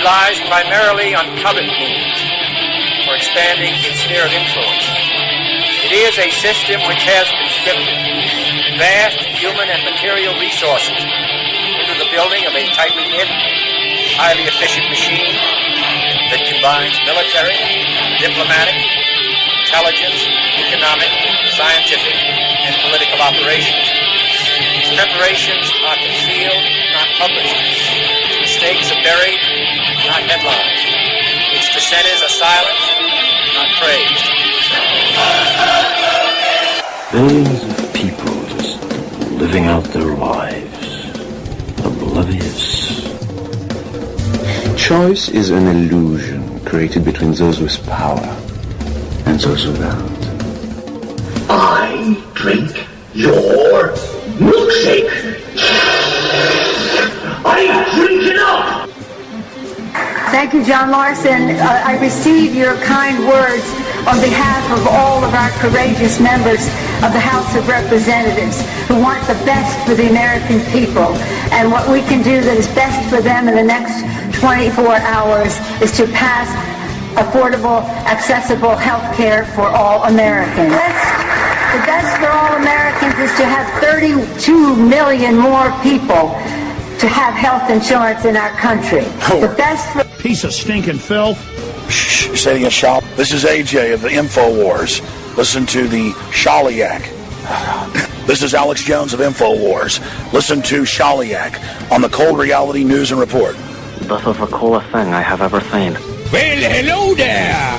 relies primarily on covert means for expanding its sphere of influence. It is a system which has conscripted vast human and material resources into the building of a tightly knit, highly efficient machine that combines military, diplomatic, intelligence, economic, scientific, and political operations. Its preparations are concealed, not published. Its mistakes are buried, not headlined. Its dissenters are silenced, not praised. Billions of people just living out their lives, oblivious. Choice is an illusion created between those with power and those without. I drink your milkshake. I drink it up. Thank you, John Larson. I receive your kind words on behalf of all of our courageous members of the House of Representatives who want the best for the American people. And what we can do that is best for them in the next 24 hours is to pass affordable, accessible health care for all Americans. The best for all Americans is to have 32 million more people to have health insurance in our country. The best for... Piece of stinking filth. Shh, you're sitting in shop. This is AJ of the InfoWars. Listen to the Shaliak. This is Alex Jones of InfoWars. Listen to Shaliak on the Cold Reality News and Report. This is the coolest thing I have ever seen. Well, hello there.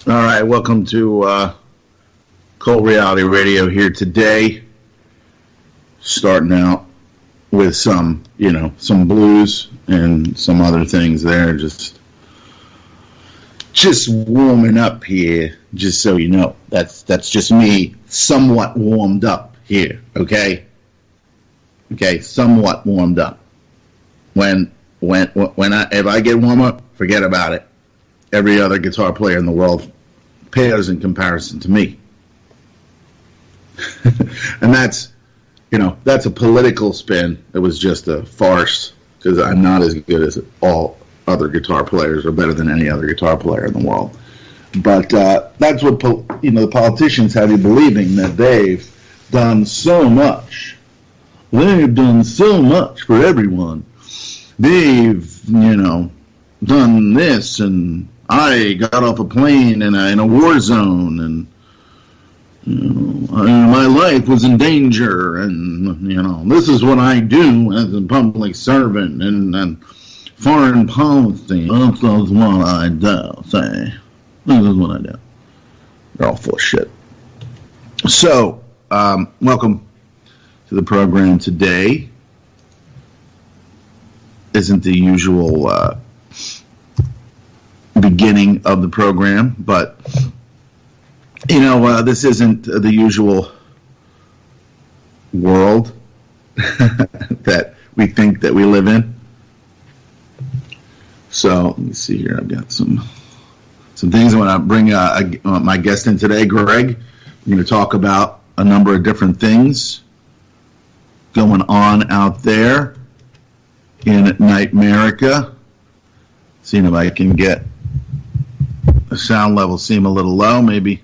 All right, welcome to Cult Reality Radio here today. Starting out with some blues and some other things there. Just warming up here, just so you know. That's just me somewhat warmed up here, okay? Okay, somewhat warmed up. If I get warm up, forget about it. Every other guitar player in the world pales in comparison to me. And that's a political spin. It was just a farce, because I'm not as good as all other guitar players, or better than any other guitar player in the world. But that's what the politicians have you believing, that they've done so much. They've done so much for everyone. They've done this, and I got off a plane in a war zone, and my life was in danger, and this is what I do as a public servant, and foreign policy. This is what I do. Say, this is what I do. They're all full of shit. So, welcome to the program today. Isn't the usual beginning of the program, but this isn't the usual world that we think that we live in. So let me see here. I've got some things I want to bring my guest in today, Greg. We're going to talk about a number of different things going on out there in Nightmerica. Seeing if I can get the sound level seem a little low. Maybe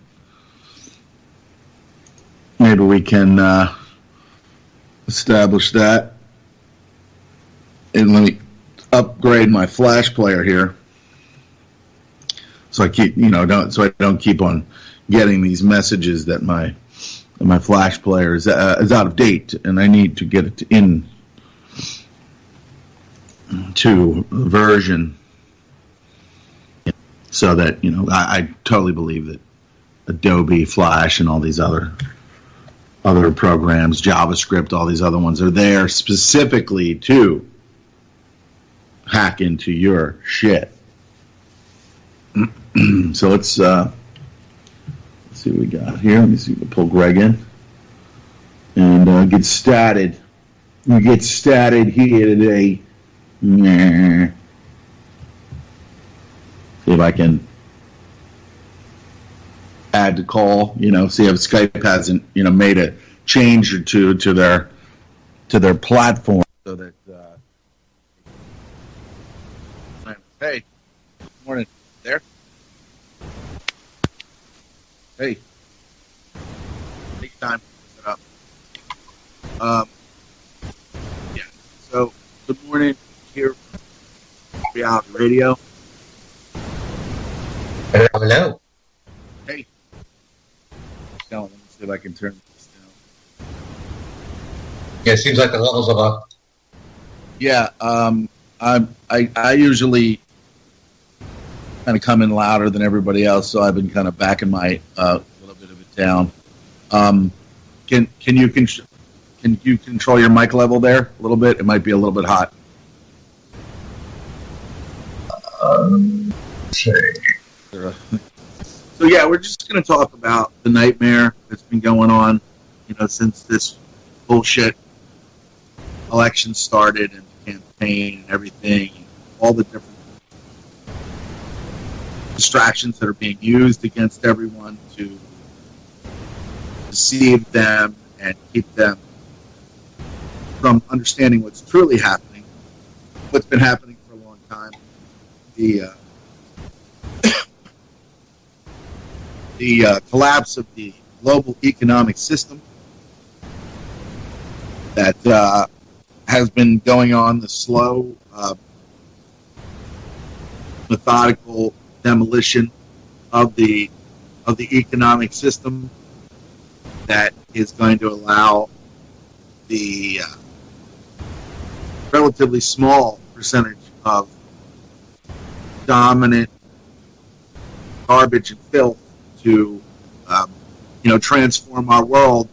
we can establish that. And let me upgrade my flash player here, so I keep I don't keep on getting these messages that my my Flash player is out of date, and I need to get it in to the version so that I totally believe that Adobe, Flash, and all these other programs, JavaScript, all these other ones are there specifically to hack into your shit. So let's see what we got here. Let me see. We'll pull Greg in and get started. We get started here today. See if I can add the call. See if Skype hasn't made a change or two to their platform so that. Hey, good morning. There. Hey. Take time to set up. Yeah. So, good morning here from Reality Radio. Hello. Hey. Let me see if I can turn this down. Yeah, it seems like the levels are up. Yeah. I usually kind of come in louder than everybody else, so I've been kind of backing my little bit of it down. Can you control your mic level there a little bit? It might be a little bit hot. So yeah, we're just going to talk about the nightmare that's been going on, since this bullshit election started and the campaign and everything, all the different distractions that are being used against everyone to deceive them and keep them from understanding what's truly happening, what's been happening for a long time. The collapse of the global economic system that has been going on, the slow, methodical demolition of the economic system that is going to allow the relatively small percentage of dominant garbage and filth to transform our world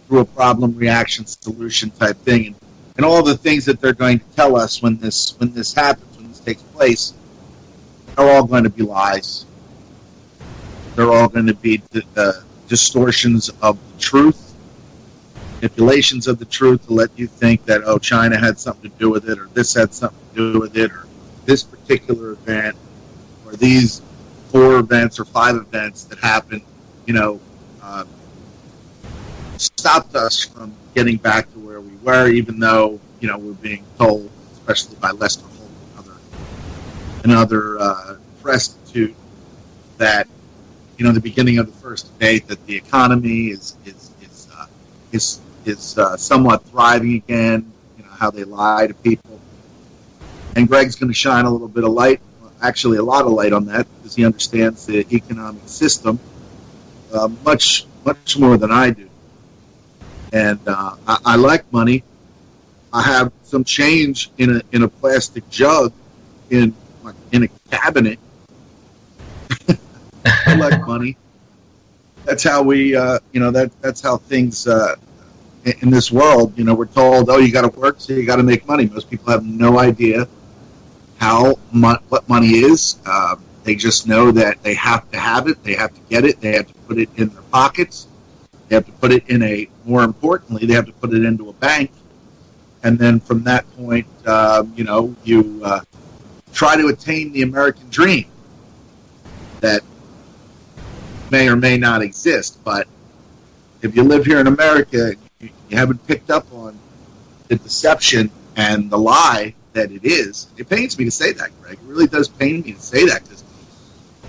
through a problem reaction solution type thing, and all the things that they're going to tell us when this happens, when this takes place, are all going to be lies. They're all going to be the distortions of the truth, manipulations of the truth to let you think that, China had something to do with it, or this had something to do with it, or this particular event, or these 4 events or 5 events that happened, stopped us from getting back to where we were, even though, we're being told, especially by Lester Holt and other press institute, that, the beginning of the first debate, that the economy is somewhat thriving again, how they lie to people. And Greg's going to shine a little bit of light, actually a lot of light on that, because he understands the economic system much more than I do. And I like money. I have some change in a plastic jug in a cabinet. I like money. That's how we, that's how things in this world. We're told, you got to work, so you got to make money. Most people have no idea what money is. They just know that they have to have it, they have to get it, they have to put it in their pockets, they have to put it more importantly, they have to put it into a bank, and then from that point, you try to attain the American dream that may or may not exist. But if you live here in America, you haven't picked up on the deception and the lie that it is. It pains me to say that, Greg. It really does pain me to say that.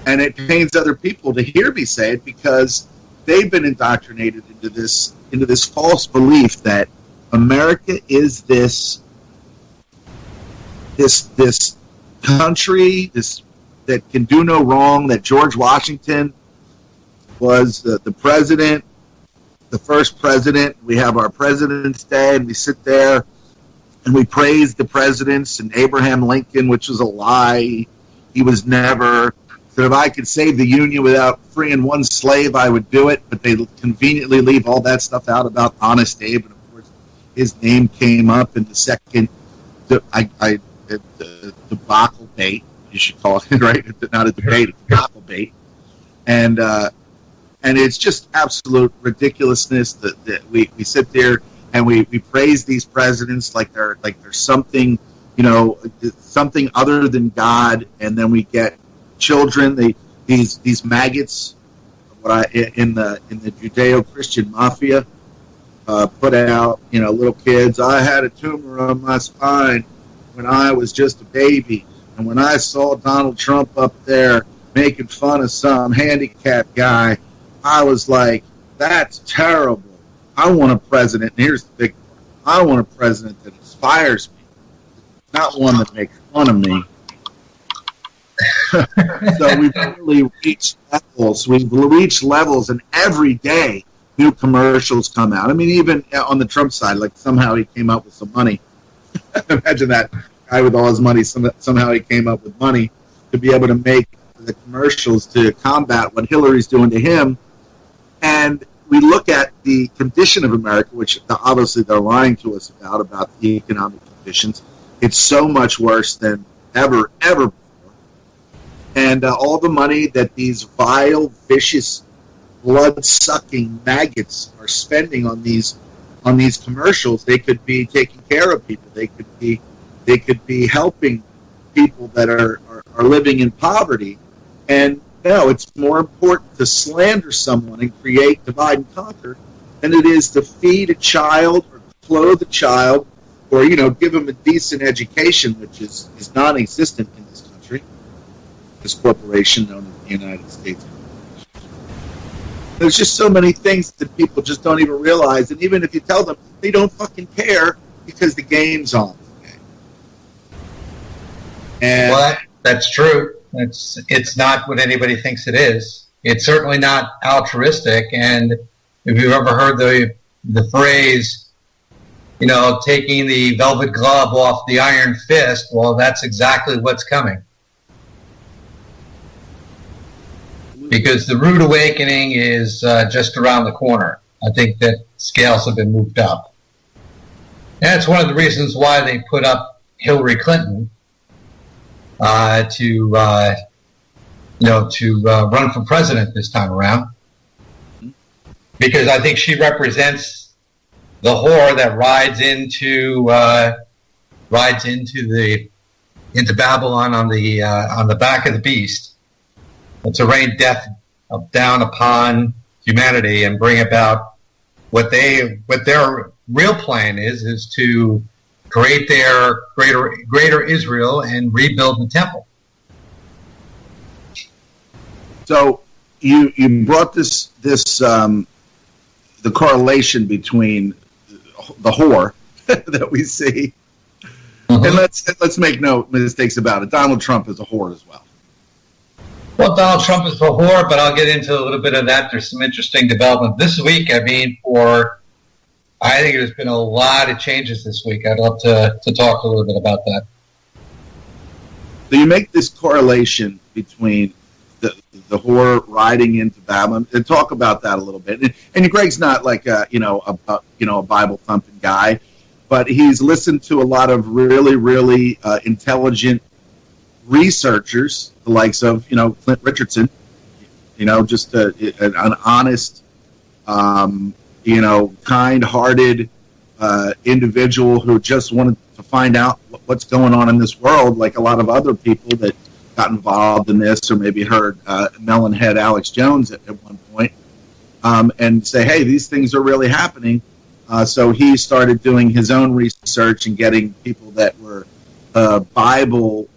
And it pains other people to hear me say it, because they've been indoctrinated into this false belief that America is this country that can do no wrong, that George Washington was the president the first president. We have our President's Day, and we sit there and we praise the presidents and Abraham Lincoln, which was a lie. He was never. So if I could save the Union without freeing one slave, I would do it. But they conveniently leave all that stuff out about Honest Abe. And, of course, his name came up in the second debacle bait, you should call it, right? Not a debate, a debacle bait. And it's just absolute ridiculousness that we sit there and we praise these presidents like they're something, something other than God, and then we get children, these maggots, in the Judeo-Christian mafia put out, little kids. I had a tumor on my spine when I was just a baby, and when I saw Donald Trump up there making fun of some handicapped guy, I was like, that's terrible. I want a president, and here's the big part, I want a president that inspires me, not one that makes fun of me. So we've really reached levels. We've reached levels, and every day new commercials come out. I mean, even on the Trump side, like somehow he came up with some money. Imagine that guy with all his money. Somehow he came up with money to be able to make the commercials to combat what Hillary's doing to him. And we look at the condition of America, which obviously they're lying to us about the economic conditions. It's so much worse than ever before. And all the money that these vile, vicious, blood-sucking maggots are spending on these commercials, they could be taking care of people. They could be helping people that are living in poverty. And no, it's more important to slander someone and create divide and conquer than it is to feed a child or clothe a child or give them a decent education, which is non-existent in this country. This corporation known as the United States. There's just so many things that people just don't even realize, and even if you tell them, they don't fucking care because the game's on. And well, that's true. It's not what anybody thinks it is. It's certainly not altruistic. And if you've ever heard the phrase, taking the velvet glove off the iron fist, well, that's exactly what's coming. Because the rude awakening is just around the corner. I think that scales have been moved up. And it's one of the reasons why they put up Hillary Clinton to run for president this time around, because I think she represents the whore that rides into Babylon on the back of the beast, to rain death down upon humanity and bring about what their real plan is to create their greater Israel and rebuild the temple. So you brought this the correlation between the whore that we see, and let's make no mistakes about it. Donald Trump is a whore as well. Well, Donald Trump is a whore, but I'll get into a little bit of that. There's some interesting development this week. I think there's been a lot of changes this week. I'd love to talk a little bit about that. So you make this correlation between the whore riding into Babylon, and talk about that a little bit. And Greg's not like a Bible thumping guy, but he's listened to a lot of really, really intelligent researchers, the likes of Clint Richardson, just an honest, kind-hearted individual who just wanted to find out what's going on in this world, like a lot of other people that got involved in this, or maybe heard Melonhead Alex Jones at one point, and say, hey, these things are really happening. So he started doing his own research and getting people that were Bible,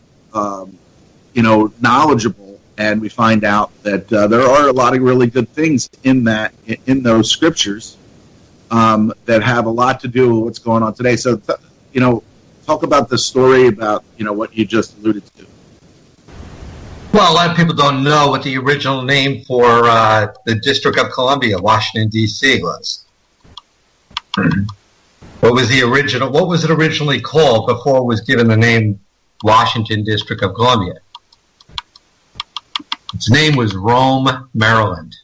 knowledgeable, and we find out that there are a lot of really good things in those scriptures that have a lot to do with what's going on today. So, talk about the story about what you just alluded to. Well, a lot of people don't know what the original name for the District of Columbia, Washington, D.C. was. What was it originally called before it was given the name Washington District of Columbia? Its name was Rome, Maryland.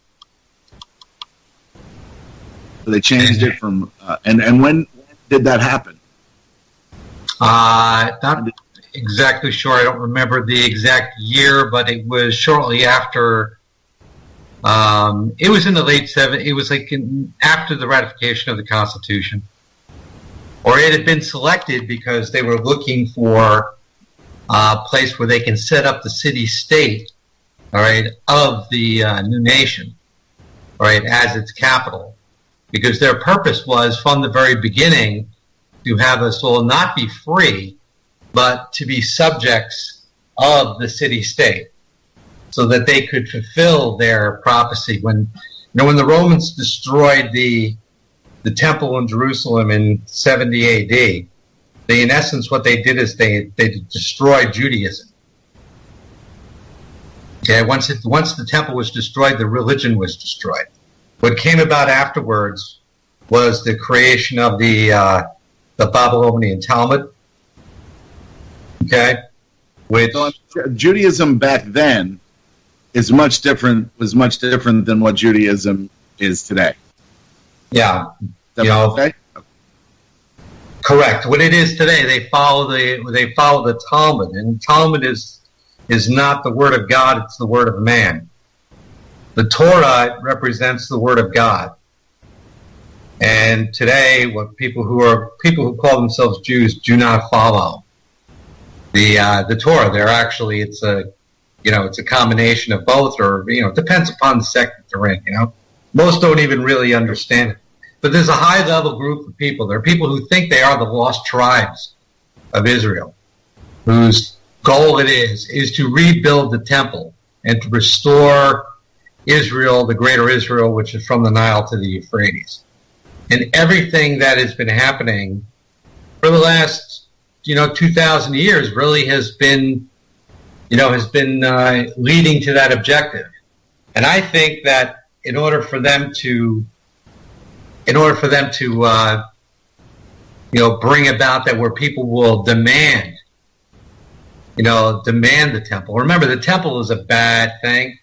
So they changed it from, and when did that happen? Not exactly sure. I don't remember the exact year, but it was shortly after. It was in the late 70s. It was like after the ratification of the Constitution, or it had been selected because they were looking for a place where they can set up the city-state, all right, of the new nation, all right, as its capital, because their purpose was from the very beginning to have us all not be free, but to be subjects of the city-state, so that they could fulfill their prophecy. When the Romans destroyed the temple in Jerusalem in 70 A.D., in essence, what they did is they destroyed Judaism. Okay, once the temple was destroyed, the religion was destroyed. What came about afterwards was the creation of the Babylonian Talmud. Okay, which so Judaism back then was much different than what Judaism is today. Yeah, okay? Correct. What it is today, they follow the Talmud, and Talmud is not the word of God; it's the word of man. The Torah represents the word of God, and today, what people who call themselves Jews do not follow the Torah. They're actually it's a combination of both, or it depends upon the sect that they're in. Most don't even really understand it. But there's a high-level group of people. There are people who think they are the lost tribes of Israel, whose goal it is to rebuild the temple and to restore Israel, the greater Israel, which is from the Nile to the Euphrates. And everything that has been happening for the last 2,000 years really has been leading to that objective. And I think that in order for them to bring about that, where people will demand the temple. Remember, the temple is a bad thing.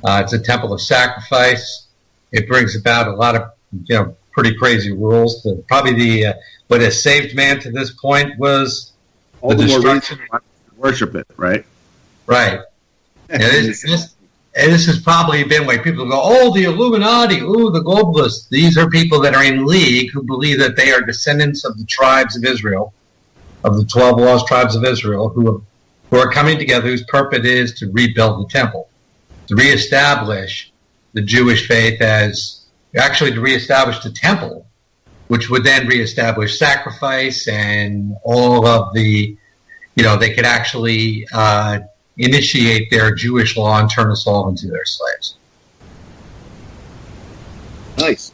It's a temple of sacrifice. It brings about a lot of pretty crazy rules. What has saved man to this point was all the destruction. Worship it, right? Right. And this has probably been why people go, oh, the Illuminati, oh, the globalists. These are people that are in league who believe that they are descendants of the tribes of Israel, of the 12 lost tribes of Israel, who are coming together, whose purpose is to rebuild the temple, to reestablish the Jewish faith to reestablish the temple, which would then reestablish sacrifice and all of the, they could actually initiate their Jewish law and turn us all into their slaves. Nice.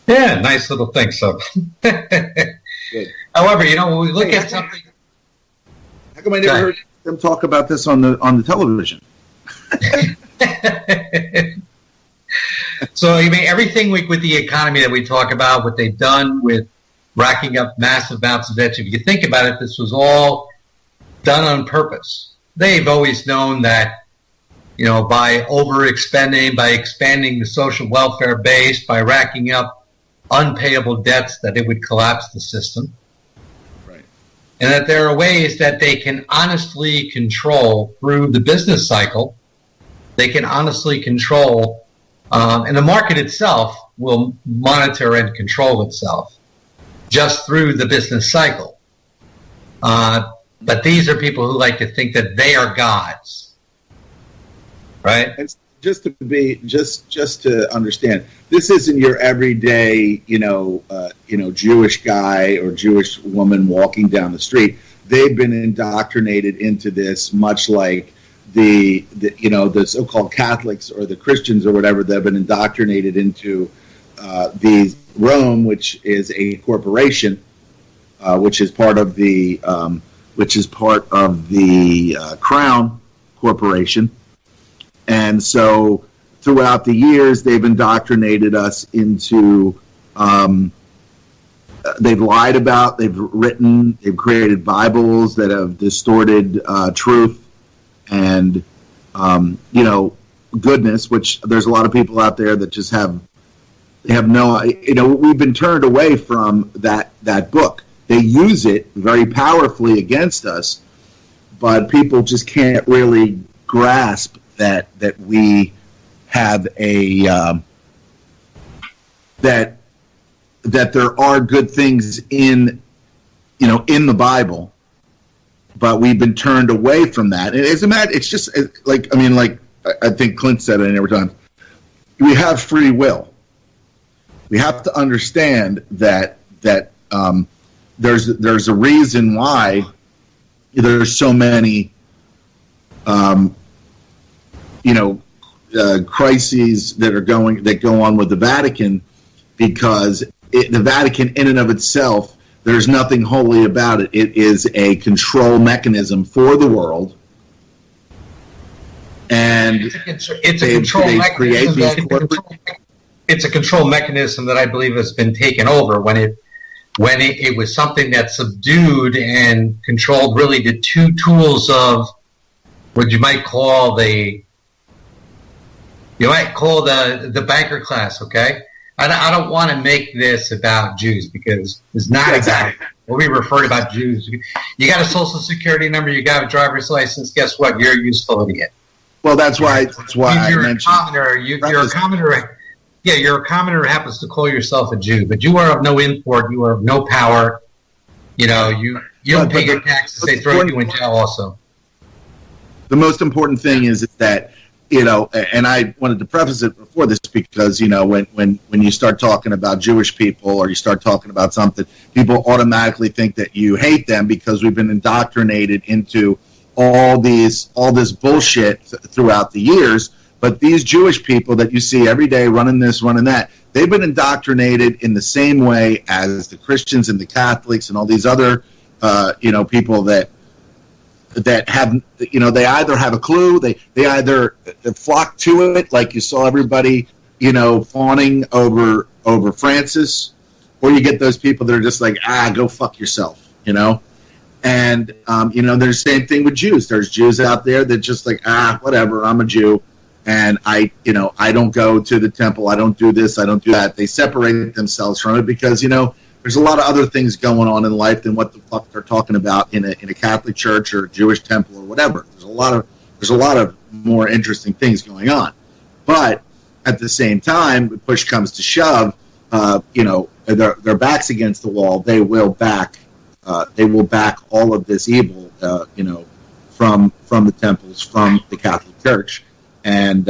Yeah, nice little thing. So, good. However, when we look at something, how come I never heard them talk about this on the television? So, everything with the economy that we talk about, what they've done with racking up massive amounts of debt. If you think about it, this was all done on purpose. They've always known that, by overexpending, by expanding the social welfare base, by racking up unpayable debts, that it would collapse the system. Right. And that there are ways that they can honestly control through the business cycle. They can honestly control, and the market itself will monitor and control itself just through the business cycle. But these are people who like to think that they are gods, right? And just to understand, this isn't your everyday, Jewish guy or Jewish woman walking down the street. They've been indoctrinated into this, much like the so-called Catholics or the Christians or whatever. They've been indoctrinated into the Rome, which is a corporation, which is part of the Crown Corporation. And so throughout the years, they've indoctrinated us into they've lied about, they've written, they've created Bibles that have distorted truth and, goodness, which there's a lot of people out there that just have no, we've been turned away from that book. They use it very powerfully against us, but people just can't really grasp that we have that there are good things in the Bible, but we've been turned away from that. And it's just like I think Clint said it every time. We have free will. We have to understand that there's a reason why there's so many crises that go on with the Vatican, because the Vatican in and of itself, there's nothing holy about it. It is a control mechanism for the world, and it's a control mechanism that I believe has been taken over when it was something that subdued and controlled really the two tools of what you might call the banker class. Okay, I don't want to make this about Jews, because it's not exactly what we refer to about Jews. You got a social security number, you got a driver's license. Guess what? You're a useful idiot. Well, that's why you're I mentioned. You're a commoner. Yeah, you're a commoner who happens to call yourself a Jew, but you are of no import. You are of no power. You don't pay your taxes. They throw you in jail also. The most important thing is that, and I wanted to preface it before this, because, when you start talking about Jewish people, or you start talking about something, people automatically think that you hate them because we've been indoctrinated into all this bullshit throughout the years. But these Jewish people that you see every day running this, running that, they've been indoctrinated in the same way as the Christians and the Catholics and all these other, people that have, they either have a clue, they either flock to it, like you saw everybody, fawning over Francis, or you get those people that are just like, go fuck yourself, And, there's the same thing with Jews. There's Jews out there that just like, whatever, I'm a Jew. And I don't go to the temple. I don't do this. I don't do that. They separate themselves from it because, there's a lot of other things going on in life than what the fuck they're talking about in a Catholic church or a Jewish temple or whatever. There's a lot of more interesting things going on. But at the same time, when push comes to shove, their backs against the wall. They will back all of this evil, from the temples, from the Catholic Church. And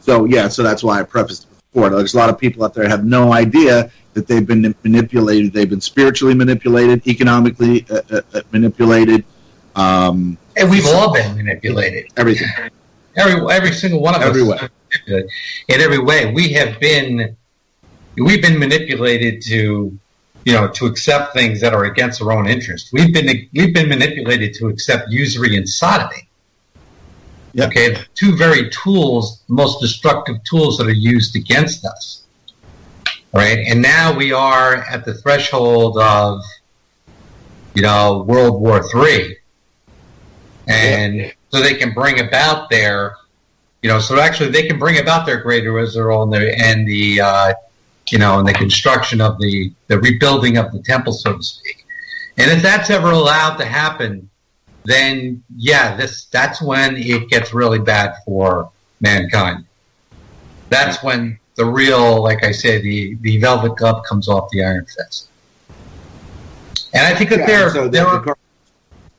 so that's why I prefaced it before. There's a lot of people out there that have no idea that they've been manipulated. They've been spiritually manipulated, economically manipulated. And we've all been manipulated. Everything. Every single one of us. Every way. In every way. We've been manipulated to accept things that are against our own interest. We've been manipulated to accept usury and sodomy. Yep. Okay, the two very tools, most destructive tools that are used against us. Right, and now we are at the threshold of, World War III, and so they can bring about their, they can bring about their Greater Israel and the construction of the rebuilding of the temple, so to speak. And if that's ever allowed to happen, then that's when it gets really bad for mankind. That's when the real, like I say, the velvet glove comes off the iron fist. And I think that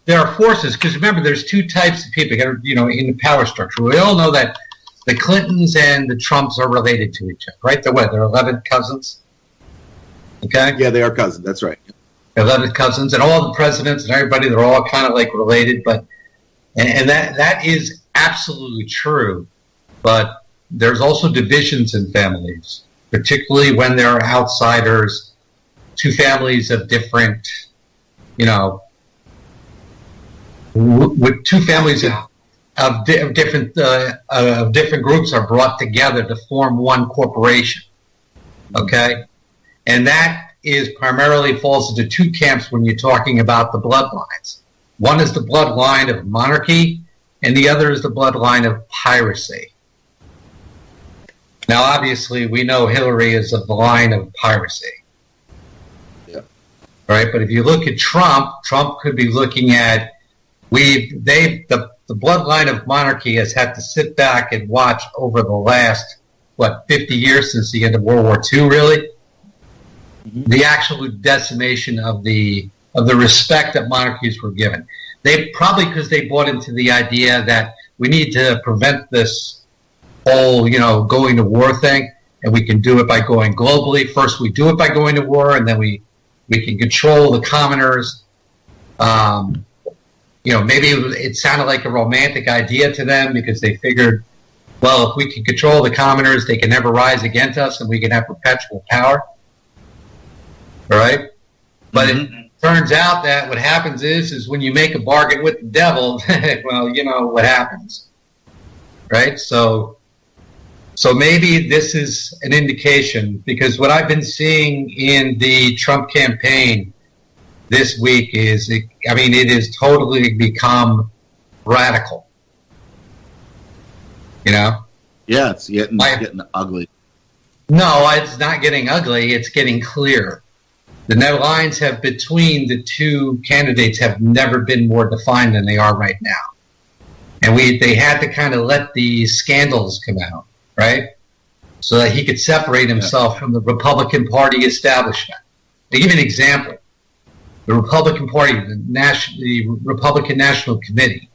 there are forces, because remember, there's two types of people, in the power structure. We all know that the Clintons and the Trumps are related to each other, right? They're 11 cousins. Okay? Yeah, they are cousins. That's right. 11 cousins, and all the presidents and everybody, they're all kind of like related, but and that is absolutely true. But there's also divisions in families, particularly when there are outsiders, two families of different, with two families of different groups are brought together to form one corporation. Okay, and that is primarily falls into two camps when you're talking about the bloodlines. One is the bloodline of monarchy, and the other is the bloodline of piracy. Now, obviously, we know Hillary is of the line of piracy. Yeah. All right, but if you look at Trump could be looking at the bloodline of monarchy has had to sit back and watch over the last 50 years since the end of World War II, really. Mm-hmm. The actual decimation of the respect that monarchies were given. They probably because they bought into the idea that we need to prevent this whole, going to war thing, and we can do it by going globally. First, we do it by going to war, and then we can control the commoners. Maybe it sounded like a romantic idea to them because they figured, well, if we can control the commoners, they can never rise against us, and we can have perpetual power. All right? But it turns out that what happens is when you make a bargain with the devil, well, you know what happens. Right? So maybe this is an indication, because what I've been seeing in the Trump campaign this week is, it has totally become radical. Yeah, it's getting ugly. No, it's not getting ugly. It's getting clear. The lines between the two candidates have never been more defined than they are right now. And they had to kind of let the scandals come out, right? So that he could separate himself from the Republican Party establishment. To give you an example, the Republican Party, the Republican National Committee,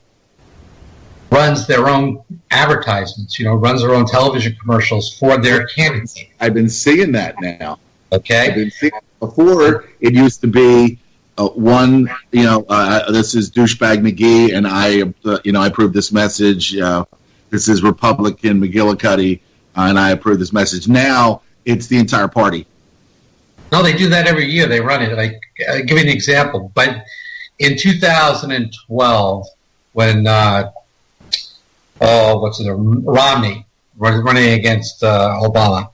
runs their own advertisements, runs their own television commercials for their candidates. I've been seeing that now. Okay. I've been seeing before. It used to be this is douchebag McGee, and I approve this message. This is Republican McGillicuddy, and I approve this message. Now it's the entire party. No, they do that every year. They run it. I'll give you an example. But in 2012, when Romney was running against Obama.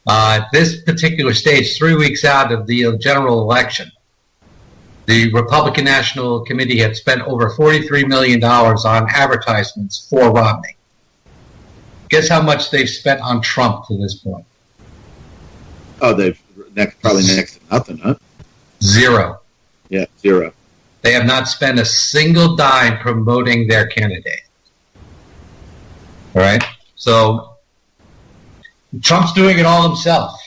At this particular stage, 3 weeks out of the general election, the Republican National Committee had spent over $43 million on advertisements for Romney. Guess how much they've spent on Trump to this point? Oh, they've probably next to nothing, huh? Zero. Yeah, zero. They have not spent a single dime promoting their candidate. All right? So Trump's doing it all himself.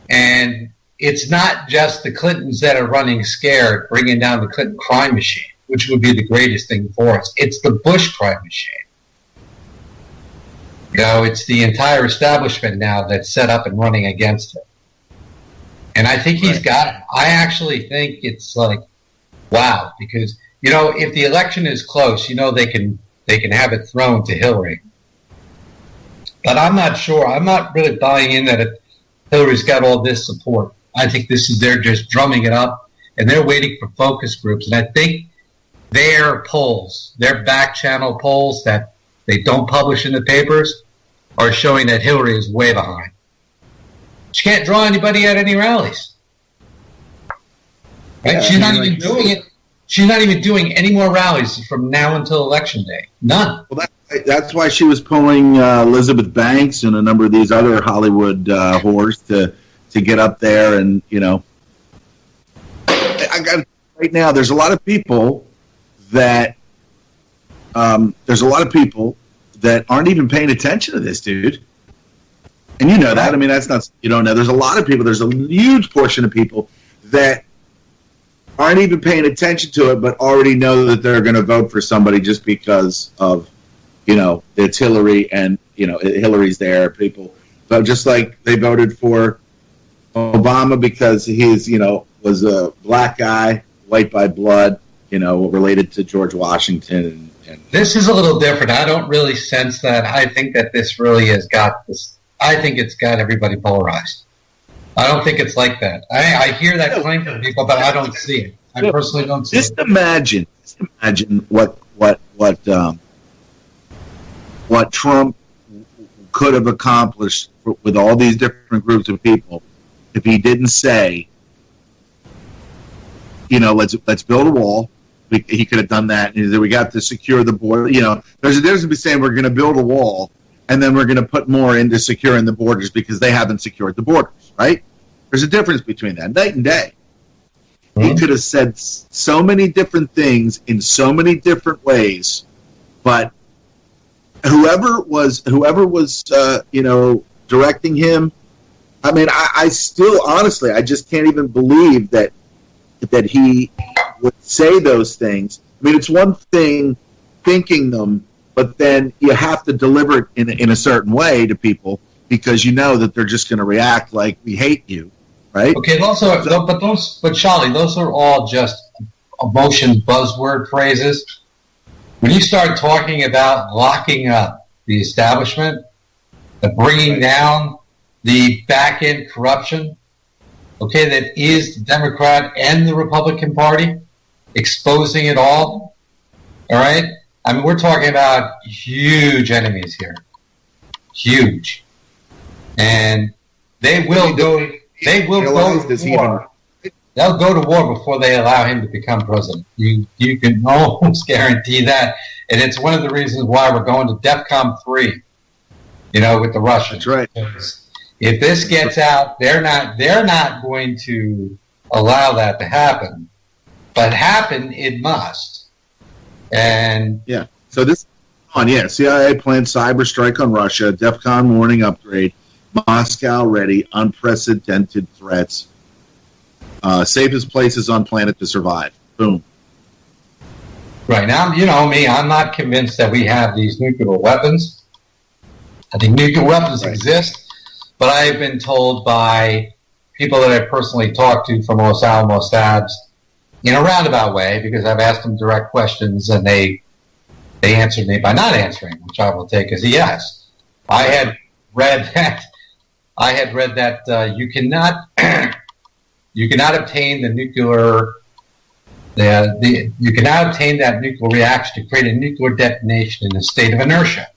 And it's not just the Clintons that are running scared, bringing down the Clinton crime machine, which would be the greatest thing for us. It's the Bush crime machine. It's the entire establishment now that's set up and running against him. And I think he's got it. I actually think it's like, wow, because, if the election is close, they can have it thrown to Hillary. But I'm not sure. I'm not really buying in that Hillary's got all this support. I think they're just drumming it up, and they're waiting for focus groups. And I think their polls, their back channel polls that they don't publish in the papers, are showing that Hillary is way behind. She can't draw anybody at any rallies. Right? Yeah, She's not even doing it. She's not even doing any more rallies from now until Election Day. None. Well, that's why she was pulling Elizabeth Banks and a number of these other Hollywood whores to get up there, and I got right now. There's a lot of people that aren't even paying attention to this, dude. And you know that. I mean, that's not, you don't know. There's a lot of people. There's a huge portion of people that aren't even paying attention to it, but already know that they're going to vote for somebody just because of, it's Hillary, and, Hillary's there. People, but just like they voted for Obama because he's, was a black guy, white by blood, related to George Washington. And this is a little different. I don't really sense that. I think that this really has got this. I think it's got everybody polarized. I don't think it's like that. I hear that claim from people, but I don't see it. I personally don't see it. Just imagine what Trump could have accomplished with all these different groups of people if he didn't say, let's build a wall. He could have done that. And we got to secure the border. There's a difference between saying we're going to build a wall and then we're going to put more into securing the borders because they haven't secured the borders, right? There's a difference between that, night and day. Mm-hmm. He could have said so many different things in so many different ways, but whoever was directing him, I mean, I still, honestly, I just can't even believe that he would say those things. I mean, it's one thing thinking them, but then you have to deliver it in a certain way to people because you know that they're just going to react like we hate you, right? Okay, but Shali, those are all just emotion buzzword phrases. When you start talking about locking up the establishment and bringing down the back-end corruption, okay, that is the Democrat and the Republican Party, exposing it all right? I mean, we're talking about huge enemies here. Huge. And they will go to war. They'll go to war before they allow him to become president. You can almost guarantee that. And it's one of the reasons why we're going to DEFCON 3, with the Russians. That's right. If this gets out, they're not going to allow that to happen. But happen it must. And yeah. So this CIA planned cyber strike on Russia, DEFCON warning upgrade, Moscow ready, unprecedented threats. Safest places on planet to survive. Boom. Right. Now, you know me, I'm not convinced that we have these nuclear weapons. I think nuclear weapons exist, but I've been told by people that I personally talked to from Los Alamos Labs in a roundabout way, because I've asked them direct questions and they answered me by not answering, which I will take as a yes. I had read that you cannot obtain the nuclear you cannot obtain that nuclear reaction to create a nuclear detonation in a state of inertia,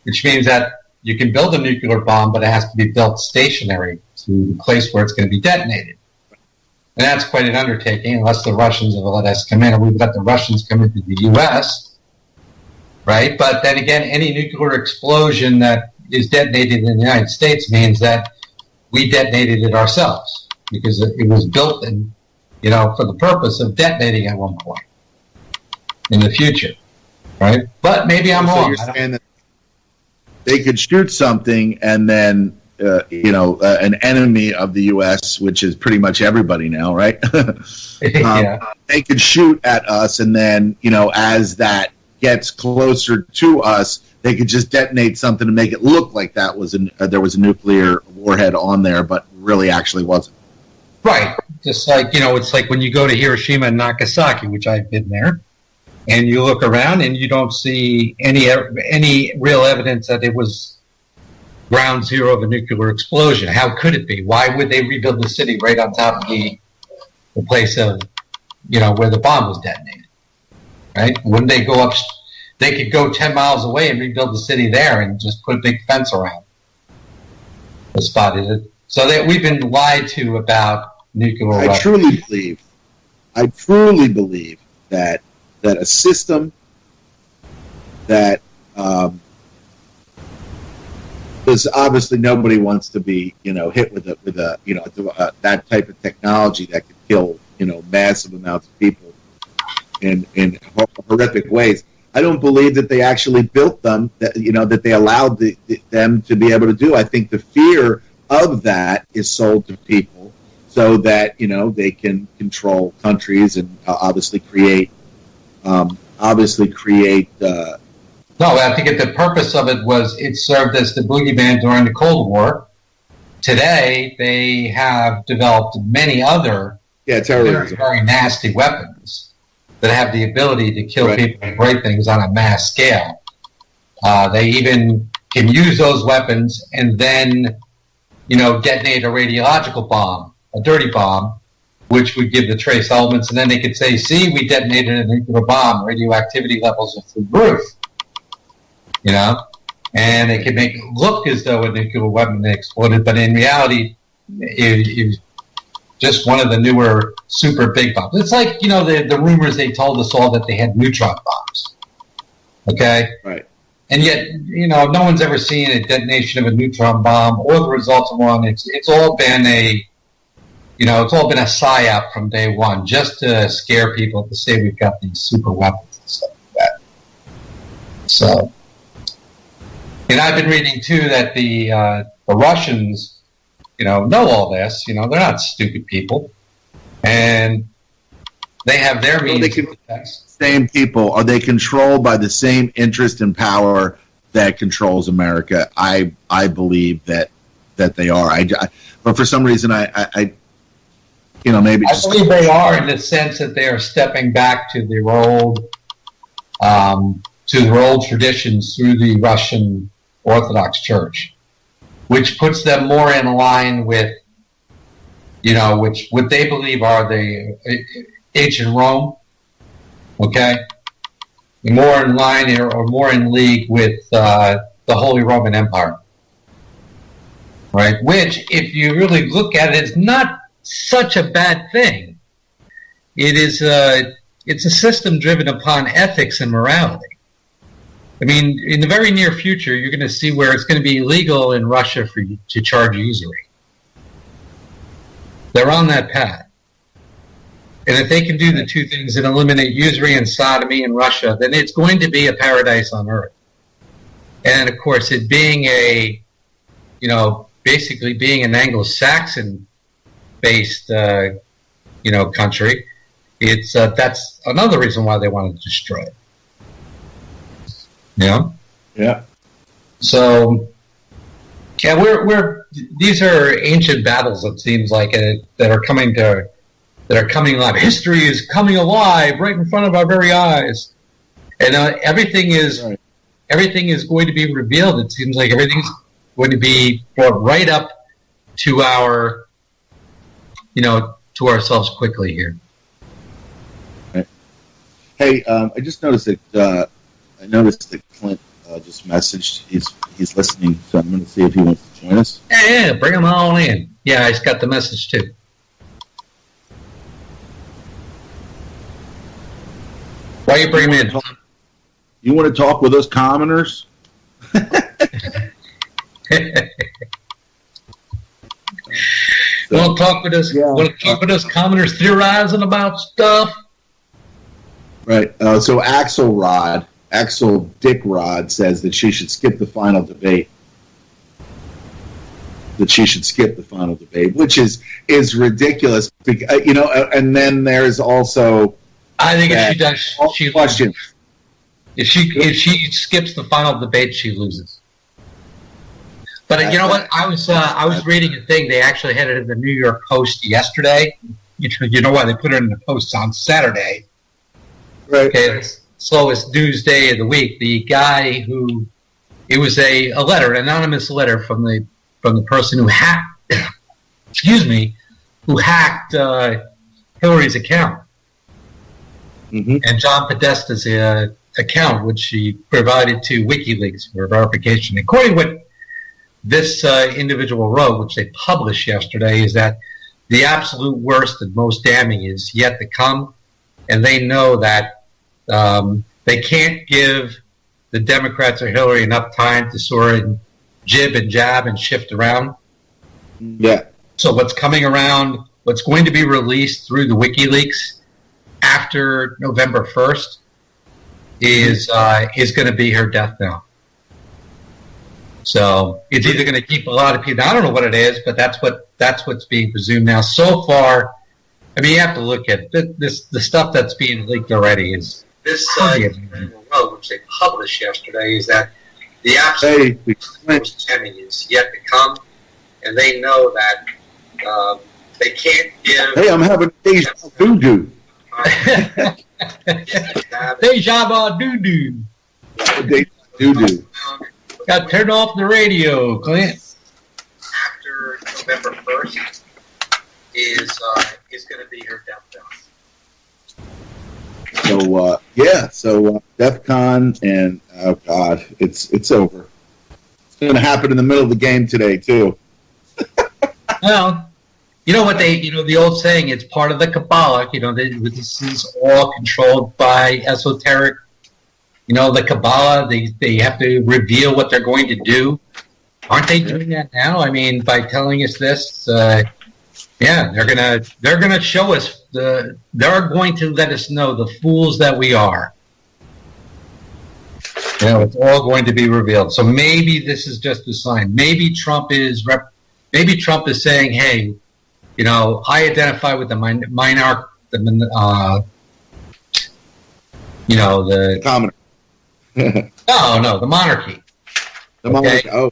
which means that you can build a nuclear bomb, but it has to be built stationary to the place where it's going to be detonated. And that's quite an undertaking, unless the Russians have let us come in, and we've let the Russians come into the U.S., right? But then again, any nuclear explosion that is detonated in the United States means that we detonated it ourselves, because it was built for the purpose of detonating at one point in the future, right? But maybe I'm wrong. You're saying that they could shoot something and then, an enemy of the U.S., which is pretty much everybody now, right? They could shoot at us, and then, as that gets closer to us, they could just detonate something to make it look like that was there was a nuclear warhead on there, but really actually wasn't. Right. Just like, it's like when you go to Hiroshima and Nagasaki, which I've been there, and you look around and you don't see any real evidence that it was ground zero of a nuclear explosion. How could it be? Why would they rebuild the city right on top of the place of, where the bomb was detonated? Right? Wouldn't they go up? They could go 10 miles away and rebuild the city there and just put a big fence around the spot. So that we've been lied to about nuclear weapons. I truly believe that a system that because obviously nobody wants to be hit with that type of technology that could kill massive amounts of people in horrific ways. I don't believe that they actually built them, that they allowed them to be able to do. I think the fear of that is sold to people so that they can control countries and obviously create. No, I think the purpose of it was it served as the boogeyman during the Cold War. Today, they have developed many other very, very nasty weapons that have the ability to kill people and break things on a mass scale. They even can use those weapons and then, detonate a radiological bomb, a dirty bomb, which would give the trace elements, and then they could say, see, we detonated a nuclear bomb, radioactivity levels are through the roof. And they could make it look as though a nuclear weapon exploded, but in reality, it was just one of the newer super big bombs. It's like, the rumors they told us all that they had neutron bombs. Okay? Right. And yet, no one's ever seen a detonation of a neutron bomb or the results of one. It's all been it's all been a psyop from day one, just to scare people, to say we've got these super weapons and stuff like that. So, and I've been reading too that the Russians, know all this. They're not stupid people, and they have their means. Same people, are they controlled by the same interest and power that controls America? I believe that they are. But for some reason, maybe I believe they are, in the sense that they are stepping back to their old traditions through the Russian Orthodox Church, which puts them more in line with, what they believe are the ancient Rome. Okay, more in line or more in league with the Holy Roman Empire, right? Which, if you really look at it, is not such a bad thing. It's a system driven upon ethics and morality. I mean, in the very near future, you're going to see where it's going to be illegal in Russia for you to charge usury. They're on that path. And if they can do the two things and eliminate usury and sodomy in Russia, then it's going to be a paradise on earth. And of course, it being basically being an Anglo-Saxon based, country, it's that's another reason why they want to destroy it. Yeah. So, these are ancient battles. It seems like that are coming alive. History is coming alive right in front of our very eyes, and everything is going to be revealed. It seems like everything's going to be brought right up to our, to ourselves quickly here. Right. Hey, I just noticed that Clint just messaged. He's listening, so I'm going to see if he wants to join us. Yeah, bring him all in. Yeah, I just got the message too. Why you bring him in? You want to talk with us commoners? Want to talk with us? Yeah. Want to talk with us commoners theorizing about stuff? Right. So Axel Dick Rod says that she should skip the final debate. Which is ridiculous. And then there's also. I think if she does, she question. If she skips the final debate, she loses. But you know what? I was reading a thing. They actually had it in the New York Post yesterday. You know why they put it in the Post on Saturday? Right. Okay, slowest news day of the week. The guy it was a letter, an anonymous letter from the person who hacked. Who hacked Hillary's account. Mm-hmm. And John Podesta's account, which she provided to WikiLeaks for verification. According to what this individual wrote, which they published yesterday, is that the absolute worst and most damning is yet to come, and they know that they can't give the Democrats or Hillary enough time to sort of jib and jab and shift around. Yeah. So what's coming around, what's going to be released through the WikiLeaks after November 1st is going to be her death knell. So it's either going to keep a lot of people. I don't know what it is, but that's what's being presumed now. So far, I mean, you have to look at the stuff that's being leaked already. Is this which they published yesterday, is that the absolute most damning is yet to come, and they know that they can't give. Hey, I'm having deja vu. Deja doo-doo. Doo-doo. Got to turn off the radio, Clint. After November 1st is going to be her death knell. So DEF CON, and oh god, it's over. It's going to happen in the middle of the game today too. Well, you know what the old saying, it's part of the Kabbalah, this is all controlled by esoteric, the Kabbalah, they have to reveal what they're going to do. Aren't they doing that now? I mean, by telling us this, they're gonna show us they're going to let us know the fools that we are. It's all going to be revealed. So maybe this is just a sign. Maybe Trump is saying, hey, I identify with the the commoner. No, the monarchy. The monarchy. Oh,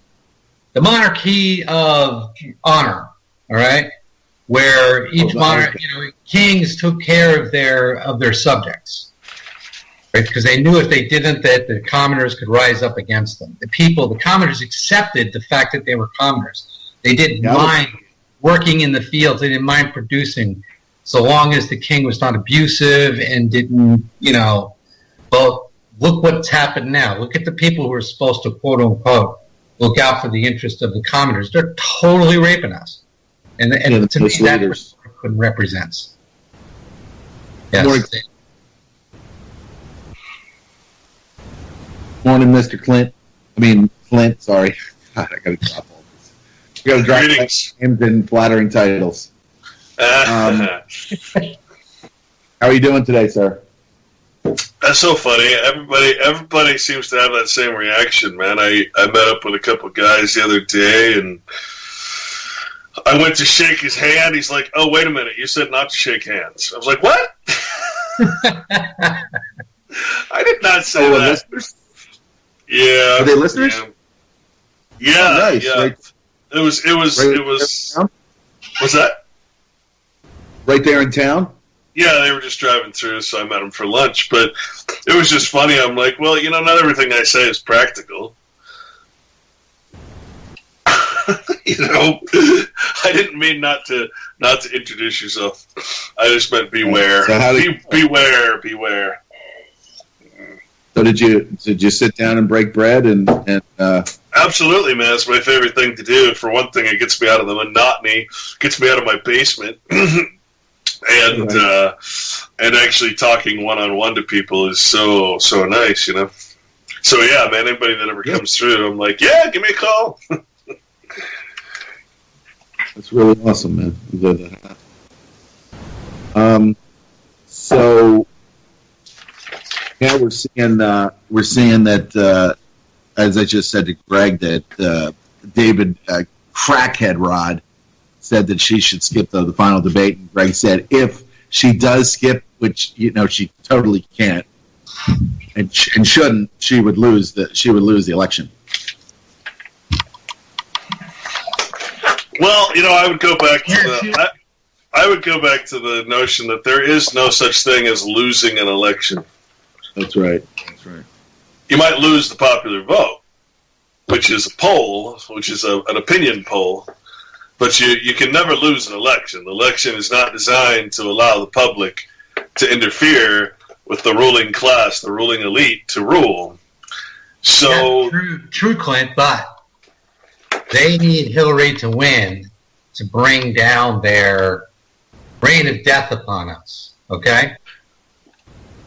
the monarchy of honor. All right, where each monarch, kings took care of their subjects, right? Because they knew if they didn't, that the commoners could rise up against them. The commoners accepted the fact that they were commoners. They didn't mind working in the fields. They didn't mind producing, so long as the king was not abusive and didn't, But look what's happened now. Look at the people who are supposed to, quote unquote, look out for the interest of the commoners. They're totally raping us, and to me, that's what Clinton represents. Yes. Morning, Mr. Flint. Sorry, God, I got to drop all this. You got to drop names and flattering titles. How are you doing today, sir? That's so funny. Everybody seems to have that same reaction, man. I met up with a couple guys the other day, and I went to shake his hand. He's like, "Oh, wait a minute. You said not to shake hands." I was like, "What?" I did not say that. Listeners? Yeah. Are they listeners? Yeah. Oh, nice. Yeah. Right. It was. What's that? Right there in town? Yeah, they were just driving through, so I met them for lunch. But it was just funny. I'm like, well, not everything I say is practical. I didn't mean not to introduce yourself. I just meant beware. So beware. So did you sit down and break bread and Absolutely, man. It's my favorite thing to do. For one thing, it gets me out of the monotony, gets me out of my basement. And actually talking one-on-one to people is so nice, So yeah, man, anybody that ever comes through, I'm like, yeah, give me a call. That's really awesome, man. I'm glad that happened. So yeah, we're seeing that as I just said to Greg, that David Crackhead Rod said that she should skip the final debate. And Greg said if she does skip, which she totally can't and shouldn't, she would lose the election. Well, I would go back to the notion that there is no such thing as losing an election. That's right. You might lose the popular vote, which is a poll, which is an opinion poll. But you can never lose an election. The election is not designed to allow the public to interfere with the ruling class, the ruling elite, to rule. So true, Clint, but they need Hillary to win to bring down their reign of death upon us, okay?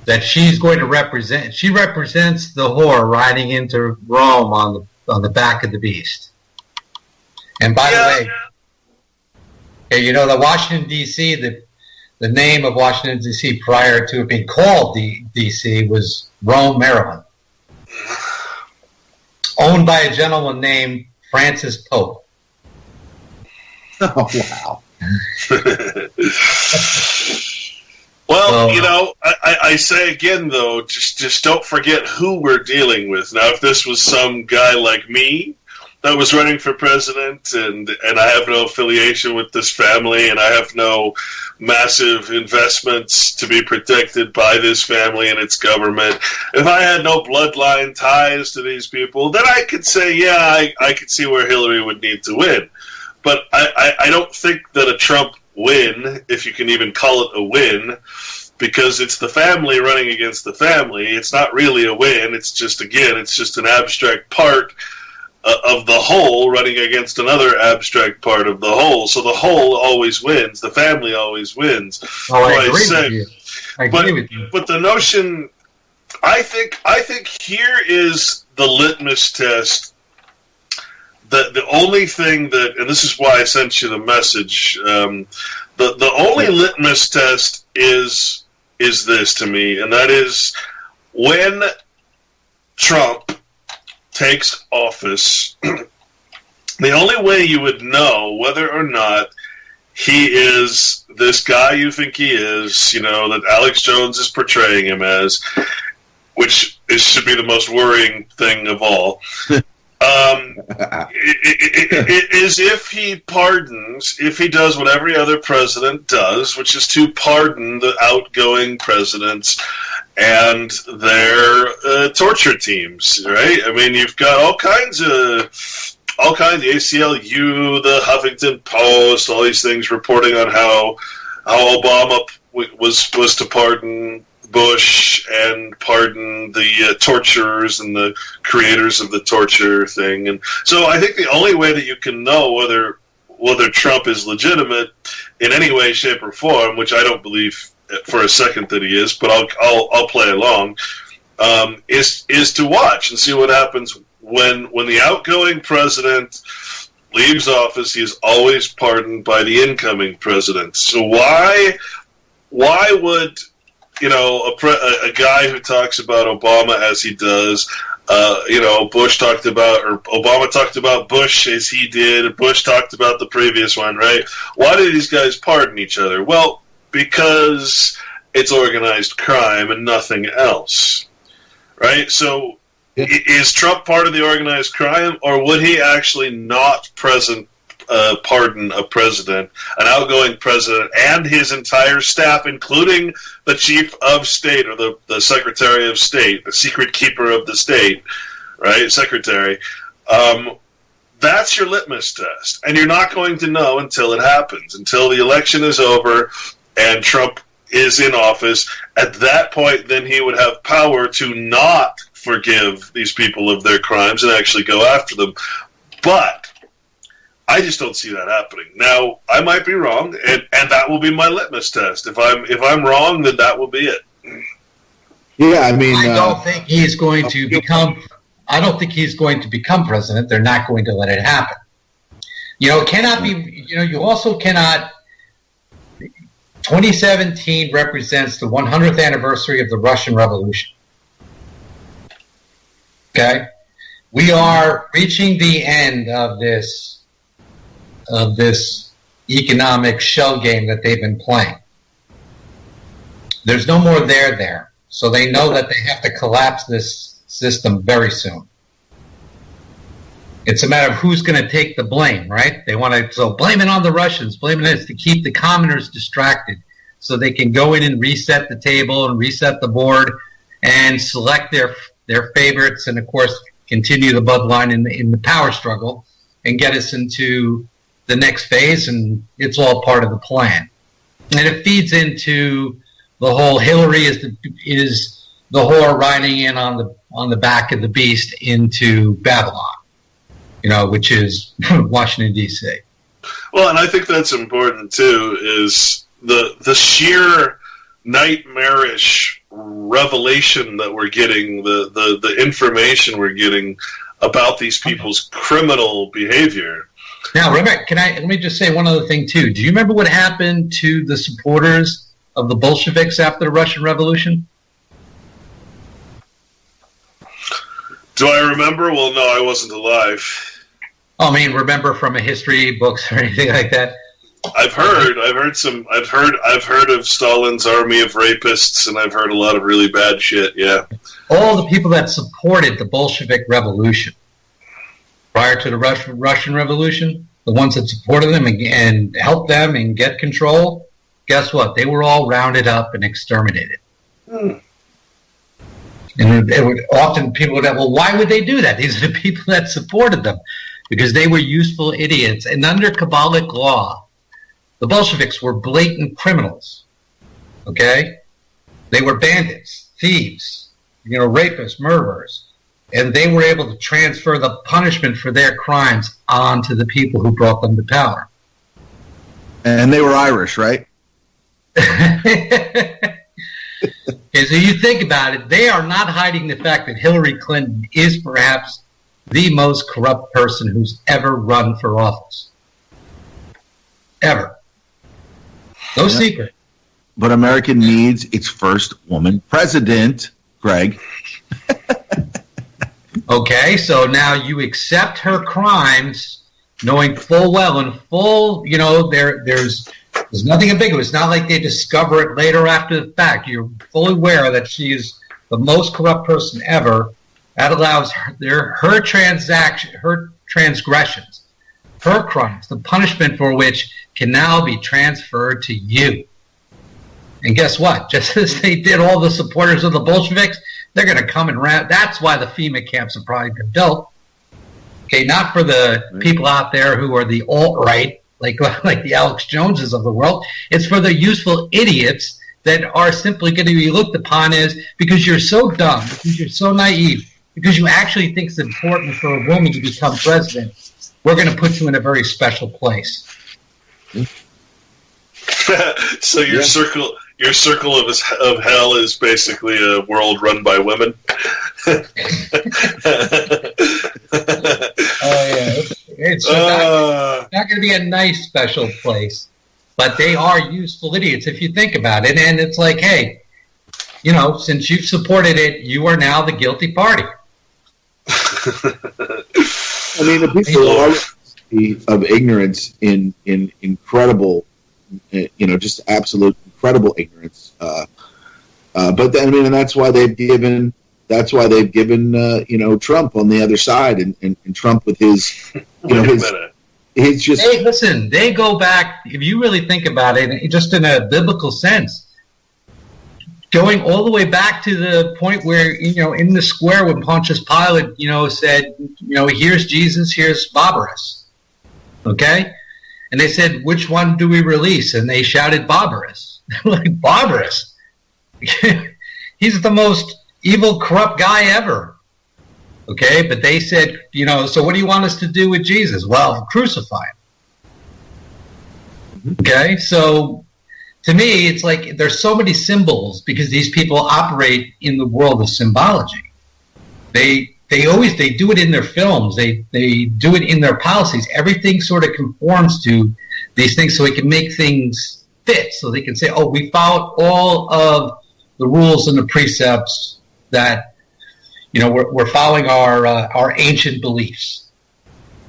That she's going to represent. She represents the whore riding into Rome on the back of the beast. And by the way, the Washington, D.C., the name of Washington, D.C. prior to it being called D.C. was Rome, Maryland. Owned by a gentleman named Francis Pope. Oh, wow. Well, I say again, though, just don't forget who we're dealing with. Now, if this was some guy like me that was running for president, and I have no affiliation with this family, and I have no massive investments to be protected by this family and its government, if I had no bloodline ties to these people, then I could say, yeah, I could see where Hillary would need to win. But I don't think that a Trump win, if you can even call it a win, because it's the family running against the family. It's not really a win. It's just an abstract part of the whole running against another abstract part of the whole. So the whole always wins. The family always wins. Oh, I agree with you. I agree with you. But the notion, I think here is the litmus test. The only thing that, and this is why I sent you the message, the only litmus test is this to me, and that is when Trump takes office, the only way you would know whether or not he is this guy you think he is, that Alex Jones is portraying him as, which should be the most worrying thing of all, is if he pardons, if he does what every other president does, which is to pardon the outgoing presidents and their torture teams, right? I mean, you've got all kinds of the ACLU, the Huffington Post, all these things reporting on how Obama was to pardon Bush and pardon the torturers and the creators of the torture thing. And so I think the only way that you can know whether Trump is legitimate in any way, shape, or form, which I don't believe for a second that he is, but I'll play along, is to watch and see what happens when the outgoing president leaves office. He is always pardoned by the incoming president. So why would a guy who talks about Obama as he does, Bush talked about, or Obama talked about Bush as he did, Bush talked about the previous one, right? Why do these guys pardon each other? Well, because it's organized crime and nothing else, right? So is Trump part of the organized crime, or would he actually not pardon a president, an outgoing president, and his entire staff, including the chief of state or the secretary of state, the secret keeper of the state, right, secretary? That's your litmus test, and you're not going to know until it happens, until the election is over and Trump is in office. At that point, then he would have power to not forgive these people of their crimes and actually go after them. But I just don't see that happening. Now, I might be wrong, and that will be my litmus test. If I'm wrong, then that will be it. Yeah, I mean, I don't think he's going to become. I don't think he's going to become president. They're not going to let it happen. It cannot be. You also cannot. 2017 represents the 100th anniversary of the Russian Revolution. Okay, we are reaching the end of this economic shell game that they've been playing. There's no more there. So they know that they have to collapse this system very soon. It's a matter of who's going to take the blame, right? They want to, so blame it on the Russians, blame it to keep the commoners distracted so they can go in and reset the table and reset the board and select their favorites and, of course, continue the bloodline in the power struggle and get us into the next phase, and it's all part of the plan. And it feeds into the whole Hillary is the whore riding in on the back of the beast into Babylon, which is Washington, D.C. Well, and I think that's important too, is the sheer nightmarish revelation that we're getting, the information we're getting about these people's criminal behavior. Now, Rebecca, let me just say one other thing too. Do you remember what happened to the supporters of the Bolsheviks after the Russian Revolution? Do I remember? Well, no, I wasn't alive. I mean, remember from a history books or anything like that? I've heard of Stalin's army of rapists, and I've heard a lot of really bad shit. Yeah. All the people that supported the Bolshevik Revolution prior to the Russian Revolution, the ones that supported them and helped them and get control, guess what? They were all rounded up and exterminated. And often people would have, well, why would they do that? These are the people that supported them because they were useful idiots. And under Kabbalic law, the Bolsheviks were blatant criminals. Okay? They were bandits, thieves, rapists, murderers. and they were able to transfer the punishment for their crimes onto the people who brought them to power. And they were Irish, right? Okay, so you think about it, they are not hiding the fact that Hillary Clinton is perhaps the most corrupt person who's ever run for office. Ever. No secret. But America needs its first woman president, Greg. Okay, so now you accept her crimes, knowing full well and full, there's nothing ambiguous. It's not like they discover it later after the fact. You're fully aware that she is the most corrupt person ever. That allows her transgressions, her crimes, the punishment for which can now be transferred to you. And guess what? Just as they did all the supporters of the Bolsheviks, they're going to come and round. That's why the FEMA camps have probably been built. Okay, not for the people out there who are the alt-right, like the Alex Joneses of the world. It's for the useful idiots that are simply going to be looked upon as, because you're so dumb, because you're so naive, because you actually think it's important for a woman to become president, we're going to put you in a very special place. So your circle of hell is basically a world run by women. Oh yeah, it's not going to be a nice special place, but they are useful idiots if you think about it. And it's like, hey, since you've supported it, you are now the guilty party. I mean, the people are of ignorance in incredible, just absolute incredible ignorance. But then, and that's why they've given Trump on the other side, and Trump with his, his just. Hey, listen, they go back. If you really think about it, just in a biblical sense, going all the way back to the point where in the square when Pontius Pilate, said, here's Jesus, here's Barbaras, okay. And they said, which one do we release? And they shouted Barbaras. Like, Barbaras? He's the most evil, corrupt guy ever. Okay, but they said, so what do you want us to do with Jesus? Well, crucify him. Okay, so to me, it's like there's so many symbols because these people operate in the world of symbology. They do it in their films. They do it in their policies. Everything sort of conforms to these things so they can make things fit. So they can say, oh, we followed all of the rules and the precepts that, we're following our ancient beliefs.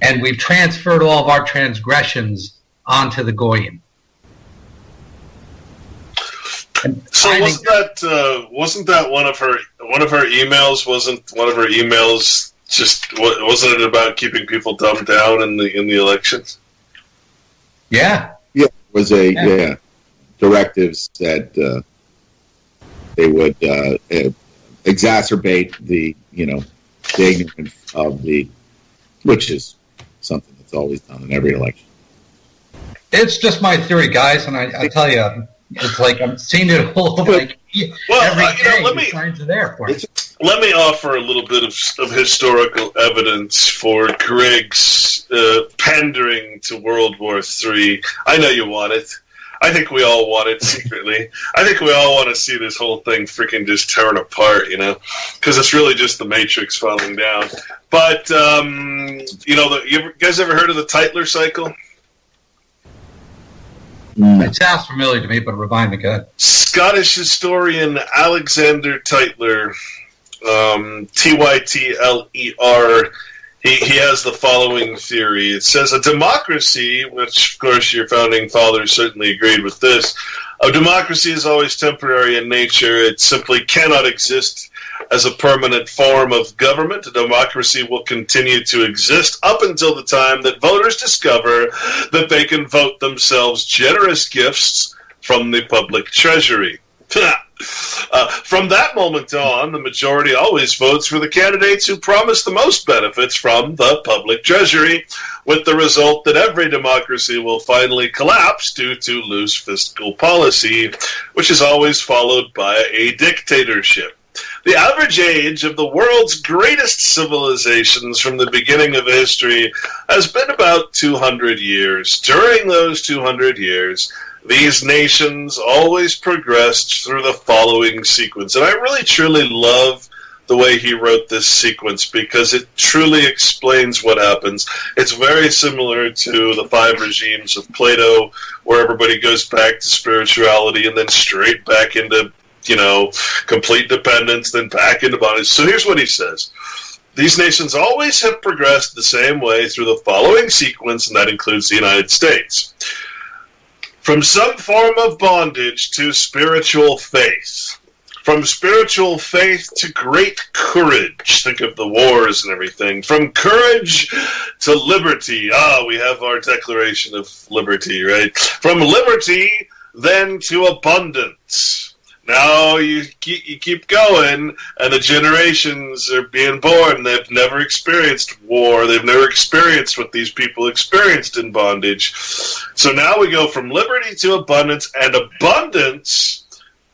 And we've transferred all of our transgressions onto the Goyim. So wasn't that one of her emails? Wasn't one of her emails wasn't it about keeping people dumbed down in the elections? Yeah, it was directives that they would exacerbate the ignorance of which is something that's always done in every election. It's just my theory, guys, and I tell you. It's like I'm seeing it all every day. Signs are there for it. Let me offer a little bit of historical evidence for Greg's pandering to World War III. I know you want it. I think we all want it secretly. I think we all want to see this whole thing freaking just torn apart, because it's really just the Matrix falling down. But, you guys ever heard of the Tytler cycle? It sounds familiar to me, but remind me, go ahead. Scottish historian Alexander Tytler, Tytler, he has the following theory. It says a democracy, which of course your founding fathers certainly agreed with this, a democracy is always temporary in nature. It simply cannot exist as a permanent form of government. A democracy will continue to exist up until the time that voters discover that they can vote themselves generous gifts from the public treasury. From that moment on, the majority always votes for the candidates who promise the most benefits from the public treasury, with the result that every democracy will finally collapse due to loose fiscal policy, which is always followed by a dictatorship. The average age of the world's greatest civilizations from the beginning of history has been about 200 years. During those 200 years, these nations always progressed through the following sequence. And I really, truly love the way he wrote this sequence because it truly explains what happens. It's very similar to the 5 regimes of Plato, where everybody goes back to spirituality and then straight back into, complete dependence, then back into bondage. So here's what he says. These nations always have progressed the same way through the following sequence, and that includes the United States. From some form of bondage to spiritual faith. From spiritual faith to great courage. Think of the wars and everything. From courage to liberty. We have our Declaration of Liberty, right? From liberty, then to abundance. Now you keep going, and the generations are being born. They've never experienced war. They've never experienced what these people experienced in bondage. So now we go from liberty to abundance, and abundance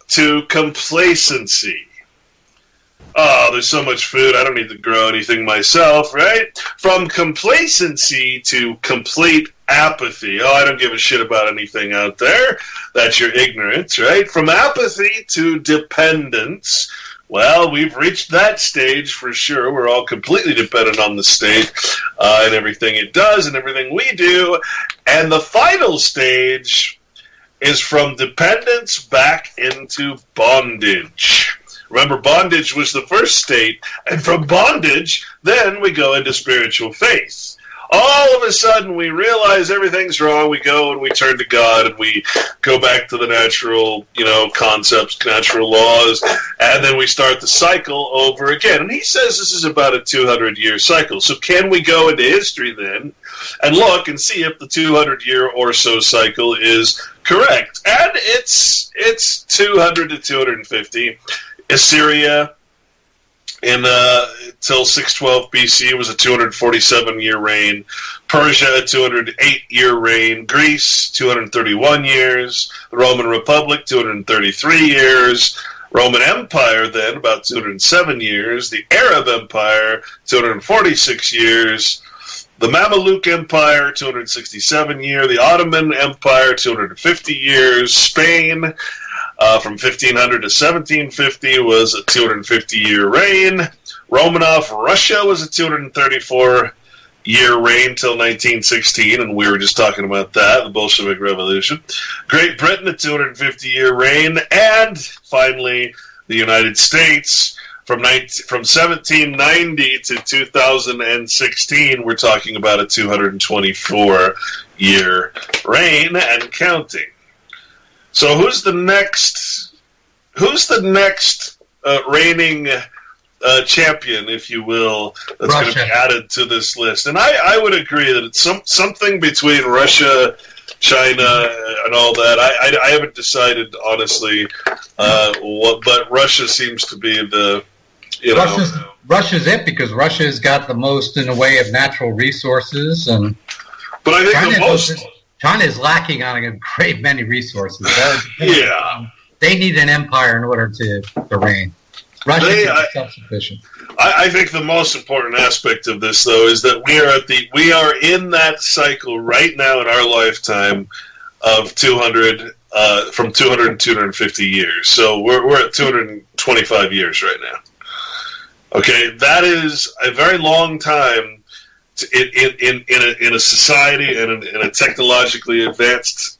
to complacency. Oh, there's so much food, I don't need to grow anything myself, right? From complacency to complete apathy. Oh, I don't give a shit about anything out there. That's your ignorance, right? From apathy to dependence. Well, we've reached that stage for sure. We're all completely dependent on the state and everything it does and everything we do. And the final stage is from dependence back into bondage. Remember, bondage was the first state, and from bondage, then we go into spiritual faith. All of a sudden, we realize everything's wrong. We go and we turn to God, and we go back to the natural, concepts, natural laws, and then we start the cycle over again. And he says this is about a 200-year cycle. So can we go into history then and look and see if the 200-year or so cycle is correct? And it's 200 to 250. Assyria till 612 BC was a 247-year reign. Persia, a 208-year reign. Greece, 231 years. The Roman Republic, 233 years. Roman Empire, then, about 207 years. The Arab Empire, 246 years. The Mameluke Empire, 267 years. The Ottoman Empire, 250 years. Spain, from 1500 to 1750 was a 250-year reign. Romanov Russia was a 234-year reign till 1916, and we were just talking about that, the Bolshevik Revolution. Great Britain, a 250-year reign, and finally the United States from 1790 to 2016. We're talking about a 224-year reign and counting. So who's the next reigning champion, if you will, that's going to be added to this list? And I would agree that it's something between Russia, China, and all that. I haven't decided, honestly, but Russia seems to be the, Russia's it, because Russia's got the most in the way of natural resources. But I think China is lacking on a great many resources. Yeah. They need an empire in order to reign. Russia is self-sufficient. I think the most important aspect of this, though, is that we are in that cycle right now in our lifetime of 200, from 200 to 250 years. So we're at 225 years right now. Okay, that is a very long time in a society and in a technologically advanced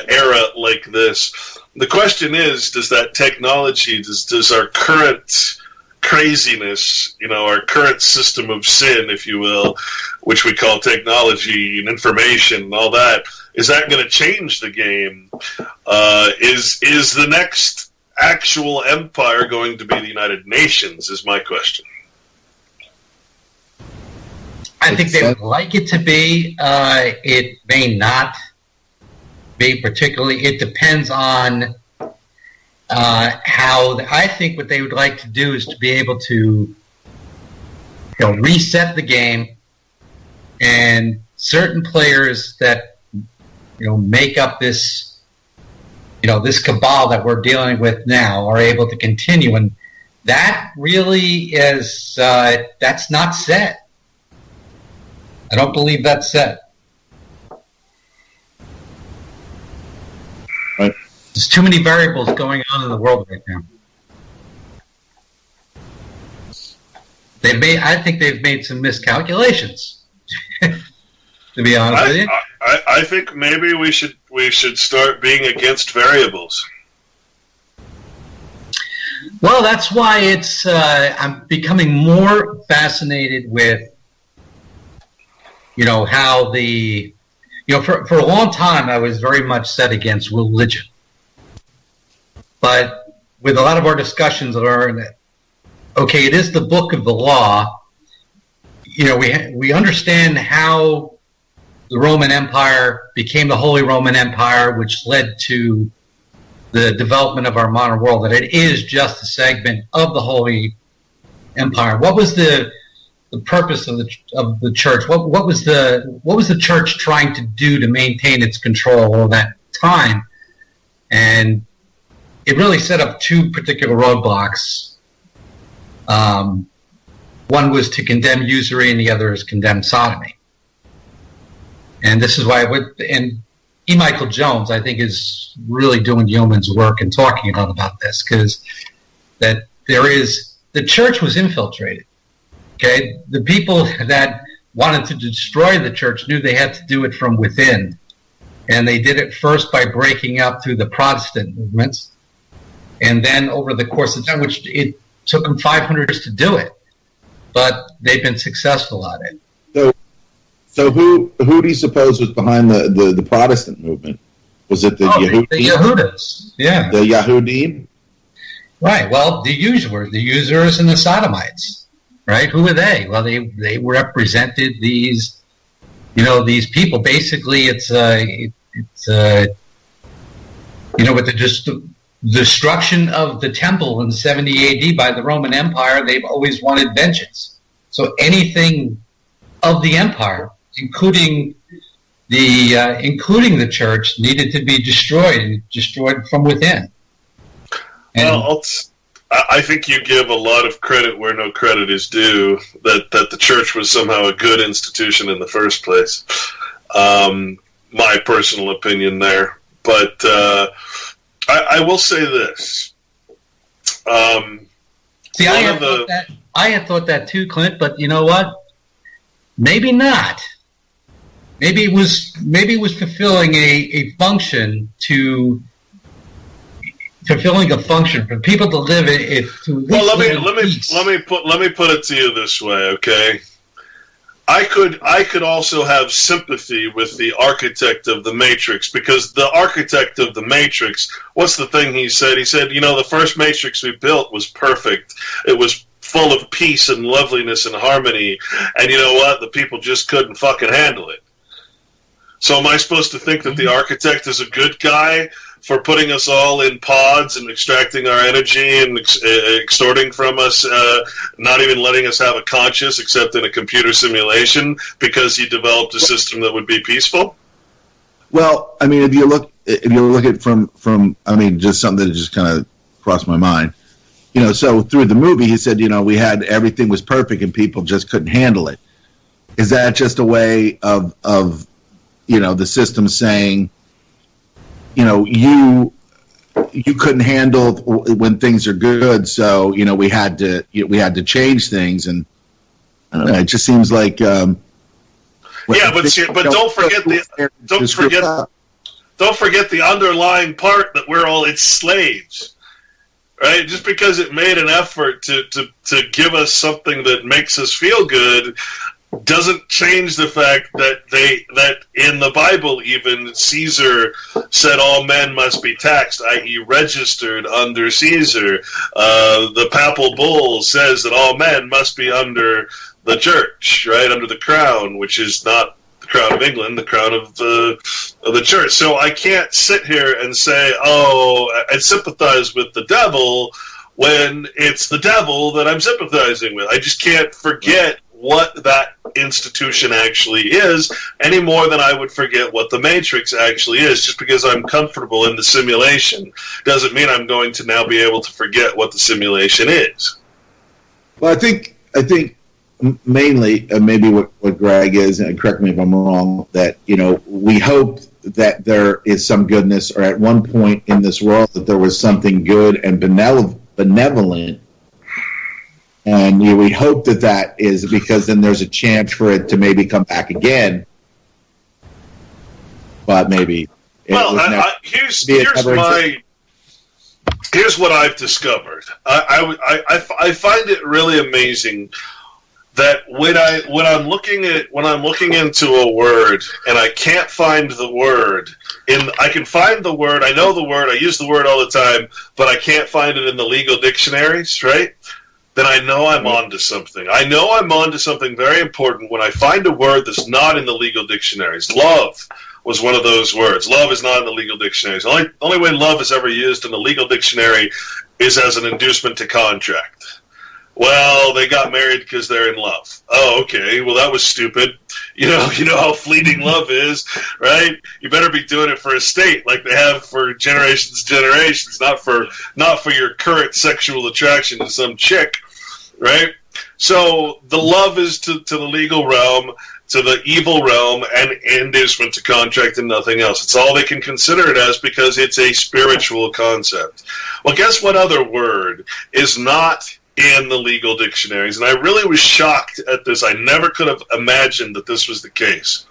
era like this. The question is, does that technology, does our current craziness, our current system of sin, if you will, which we call technology and information and all that, is that going to change the game? Is the next actual empire going to be the United Nations, is my question. I think they would like it to be. It may not be particularly. It depends on how. I think what they would like to do is to be able to reset the game, and certain players that make up this this cabal that we're dealing with now are able to continue, and that really is, that's not set. I don't believe that's set. Right. There's too many variables going on in the world right now. I think they've made some miscalculations. To be honest with you, I think maybe we should start being against variables. Well, that's why it's. I'm becoming more fascinated with, how the, for a long time I was very much set against religion, but with a lot of our discussions that are in it, okay, it is the book of the law. We understand how the Roman Empire became the Holy Roman Empire, which led to the development of our modern world, that it is just a segment of the Holy Empire. What was the purpose of the church? What was the church trying to do to maintain its control all that time? And it really set up two particular roadblocks. One was to condemn usury, and the other is condemn sodomy. And this is why and E. Michael Jones, I think, is really doing yeoman's work and talking about this, because that the church was infiltrated. Okay, the people that wanted to destroy the church knew they had to do it from within, and they did it first by breaking up through the Protestant movements, and then over the course of time, which it took them 500 years to do it, but they've been successful at it. So who do you suppose was behind the Protestant movement? Was it the Yehudi? The Yehudas, yeah. The Yahudim? Right, well, the users and the sodomites, right? Who were they? Well, they represented these, these people. Basically, it's with the destruction of the temple in 70 AD by the Roman Empire, they've always wanted vengeance. So anything of the empire, including the church, needed to be destroyed from within. And I think you give a lot of credit where no credit is due, that the church was somehow a good institution in the first place. My personal opinion there. But I will say this. See, I had thought that too, Clint, but you know what? Maybe not. Maybe it was fulfilling a function for people to live it. Well, let me put it to you this way, okay? I could also have sympathy with the architect of the Matrix, because the architect of the Matrix, what's the thing he said? He said, the first Matrix we built was perfect. It was full of peace and loveliness and harmony, and you know what? The people just couldn't fucking handle it. So am I supposed to think that the architect is a good guy for putting us all in pods and extracting our energy and extorting from us, not even letting us have a conscience except in a computer simulation, because he developed a system that would be peaceful? Well, I mean, if you look at it from just something that just kind of crossed my mind. So through the movie, he said, we had everything was perfect and people just couldn't handle it. Is that just a way of the system saying, you couldn't handle when things are good, so we had to change things, and I don't know. It just seems like don't forget the underlying part that we're all its slaves. Right? Just because it made an effort to give us something that makes us feel good doesn't change the fact that in the Bible even Caesar said all men must be taxed, i.e. registered under Caesar. The papal bull says that all men must be under the church, right, under the crown, which is not the crown of England, the crown of the church. So I can't sit here and say, I sympathize with the devil when it's the devil that I'm sympathizing with. I just can't forget what that institution actually is, any more than I would forget what the Matrix actually is. Just because I'm comfortable in the simulation doesn't mean I'm going to now be able to forget what the simulation is. Well, I think mainly, maybe what Greg is, and correct me if I'm wrong, that, we hope that there is some goodness, or at one point in this world that there was something good and benevolent, and we hope that is because then there's a chance for it to maybe come back again, but maybe. Here's what I've discovered. I find it really amazing that when I'm looking into a word and I can't find the word, I can find the word, I know the word, I use the word all the time, but I can't find it in the legal dictionaries, right? Then I know I'm onto something. I know I'm onto something very important when I find a word that's not in the legal dictionaries. Love was one of those words. Love is not in the legal dictionaries. The only way love is ever used in the legal dictionary is as an inducement to contract. Well, they got married because they're in love. Oh, okay. Well, that was stupid. You know how fleeting love is, right? You better be doing it for a state, like they have for generations, not for your current sexual attraction to some chick, right? So the love is to the legal realm, to the evil realm, and inducement to contract and nothing else. It's all they can consider it as because it's a spiritual concept. Well, guess what other word is not in the legal dictionaries? And I really was shocked at this. I never could have imagined that this was the case.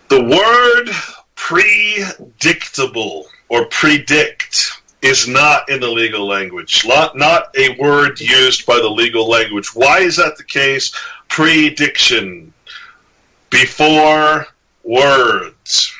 The word predictable or predict is not in the legal language. Not a word used by the legal language. Why is that the case? Prediction. Before words.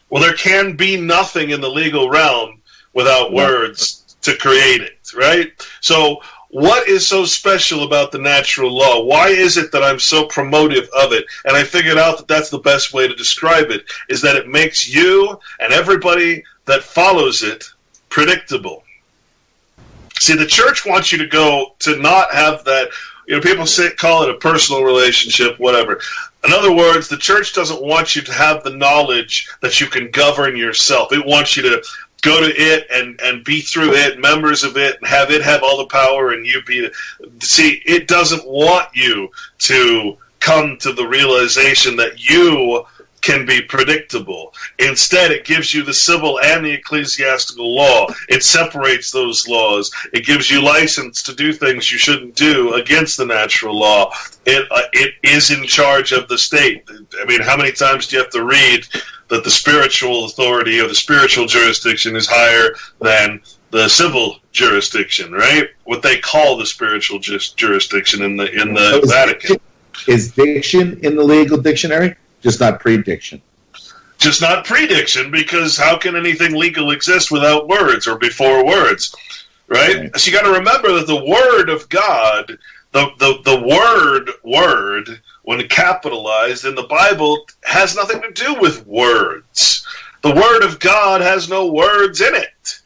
Well, there can be nothing in the legal realm without words to create it, right? So what is so special about the natural law? Why is it that I'm so promotive of it? And I figured out that that's the best way to describe it, is that it makes you and everybody that follows it predictable. See, the church wants you to not have that, people call it a personal relationship, whatever. In other words, the church doesn't want you to have the knowledge that you can govern yourself. It wants you to go to it and be through it, members of it, and have it have all the power, and you be. See, it doesn't want you to come to the realization that you can be predictable. Instead, it gives you the civil and the ecclesiastical law. It separates those laws. It gives you license to do things you shouldn't do against the natural law. It is in charge of the state. I mean, how many times do you have to read that the spiritual authority or the spiritual jurisdiction is higher than the civil jurisdiction, right? What they call the spiritual jurisdiction in the Vatican. Is diction in the legal dictionary? Just not prediction. Just not prediction, because how can anything legal exist without words or before words, right? So you got to remember that the Word of God, the word, when capitalized in the Bible, has nothing to do with words. The Word of God has no words in it.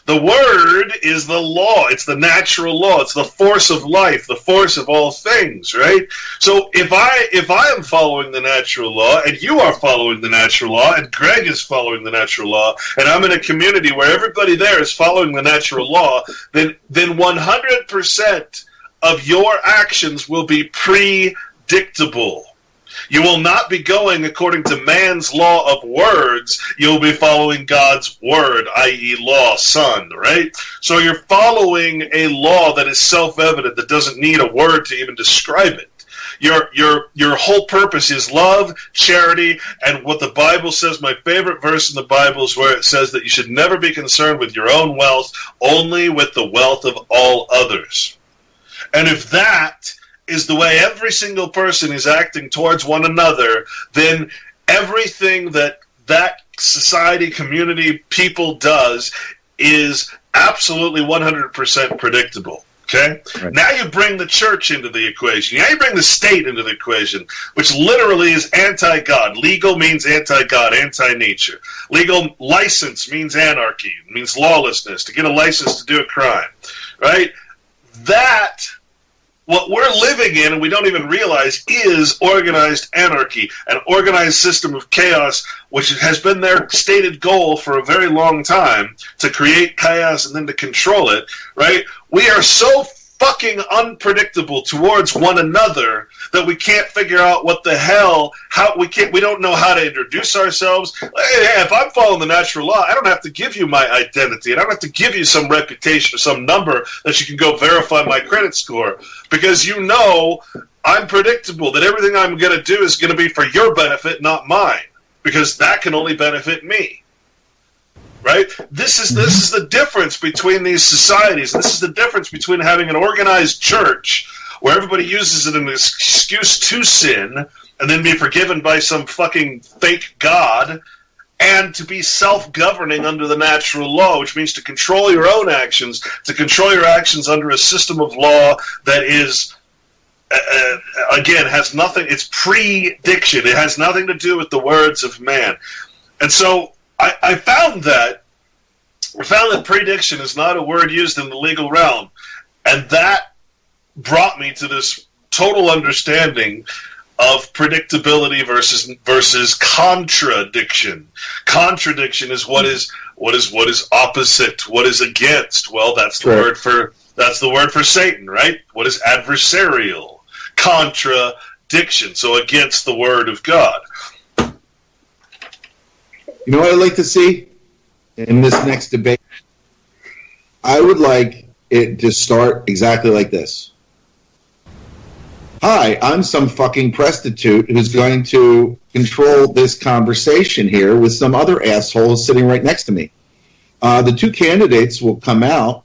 The Word is the law. It's the natural law. It's the force of life, the force of all things, right? So if I am following the natural law, and you are following the natural law, and Greg is following the natural law, and I'm in a community where everybody there is following the natural law, then 100% of your actions will be predictable. You will not be going according to man's law of words. You'll be following God's word, i.e. law, son, right? So you're following a law that is self-evident, that doesn't need a word to even describe it. Your whole purpose is love, charity, and what the Bible says. My favorite verse in the Bible is where it says that you should never be concerned with your own wealth, only with the wealth of all others. And if that is the way every single person is acting towards one another, then everything that society, community, people does is absolutely 100% predictable. Okay? Right. Now you bring the church into the equation. Now you bring the state into the equation, which literally is anti-God. Legal means anti-God, anti-nature. Legal license means anarchy, means lawlessness, to get a license to do a crime. Right? That what we're living in, and we don't even realize, is organized anarchy, an organized system of chaos, which has been their stated goal for a very long time, to create chaos and then to control it, right? We are so fucking unpredictable towards one another that we can't figure out what the hell, we don't know how to introduce ourselves. Hey, if I'm following the natural law, I don't have to give you my identity. I don't have to give you some reputation or some number that you can go verify my credit score, because you know I'm predictable, that everything I'm going to do is going to be for your benefit, not mine, because that can only benefit me. Right? This is the difference between these societies. This is the difference between having an organized church where everybody uses it as an excuse to sin and then be forgiven by some fucking fake God, and to be self-governing under the natural law, which means to control your own actions, to control your actions under a system of law that is, again, has nothing, it's prediction. It has nothing to do with the words of man. And so I found that prediction is not a word used in the legal realm, and that brought me to this total understanding of predictability versus contradiction. Contradiction is what is opposite, what is against. Well, that's the word for Satan, right? What is adversarial? Contradiction. So against the word of God. You know what I'd like to see in this next debate? I would like it to start exactly like this. Hi, I'm some fucking prostitute who's going to control this conversation here with some other assholes sitting right next to me. The two candidates will come out,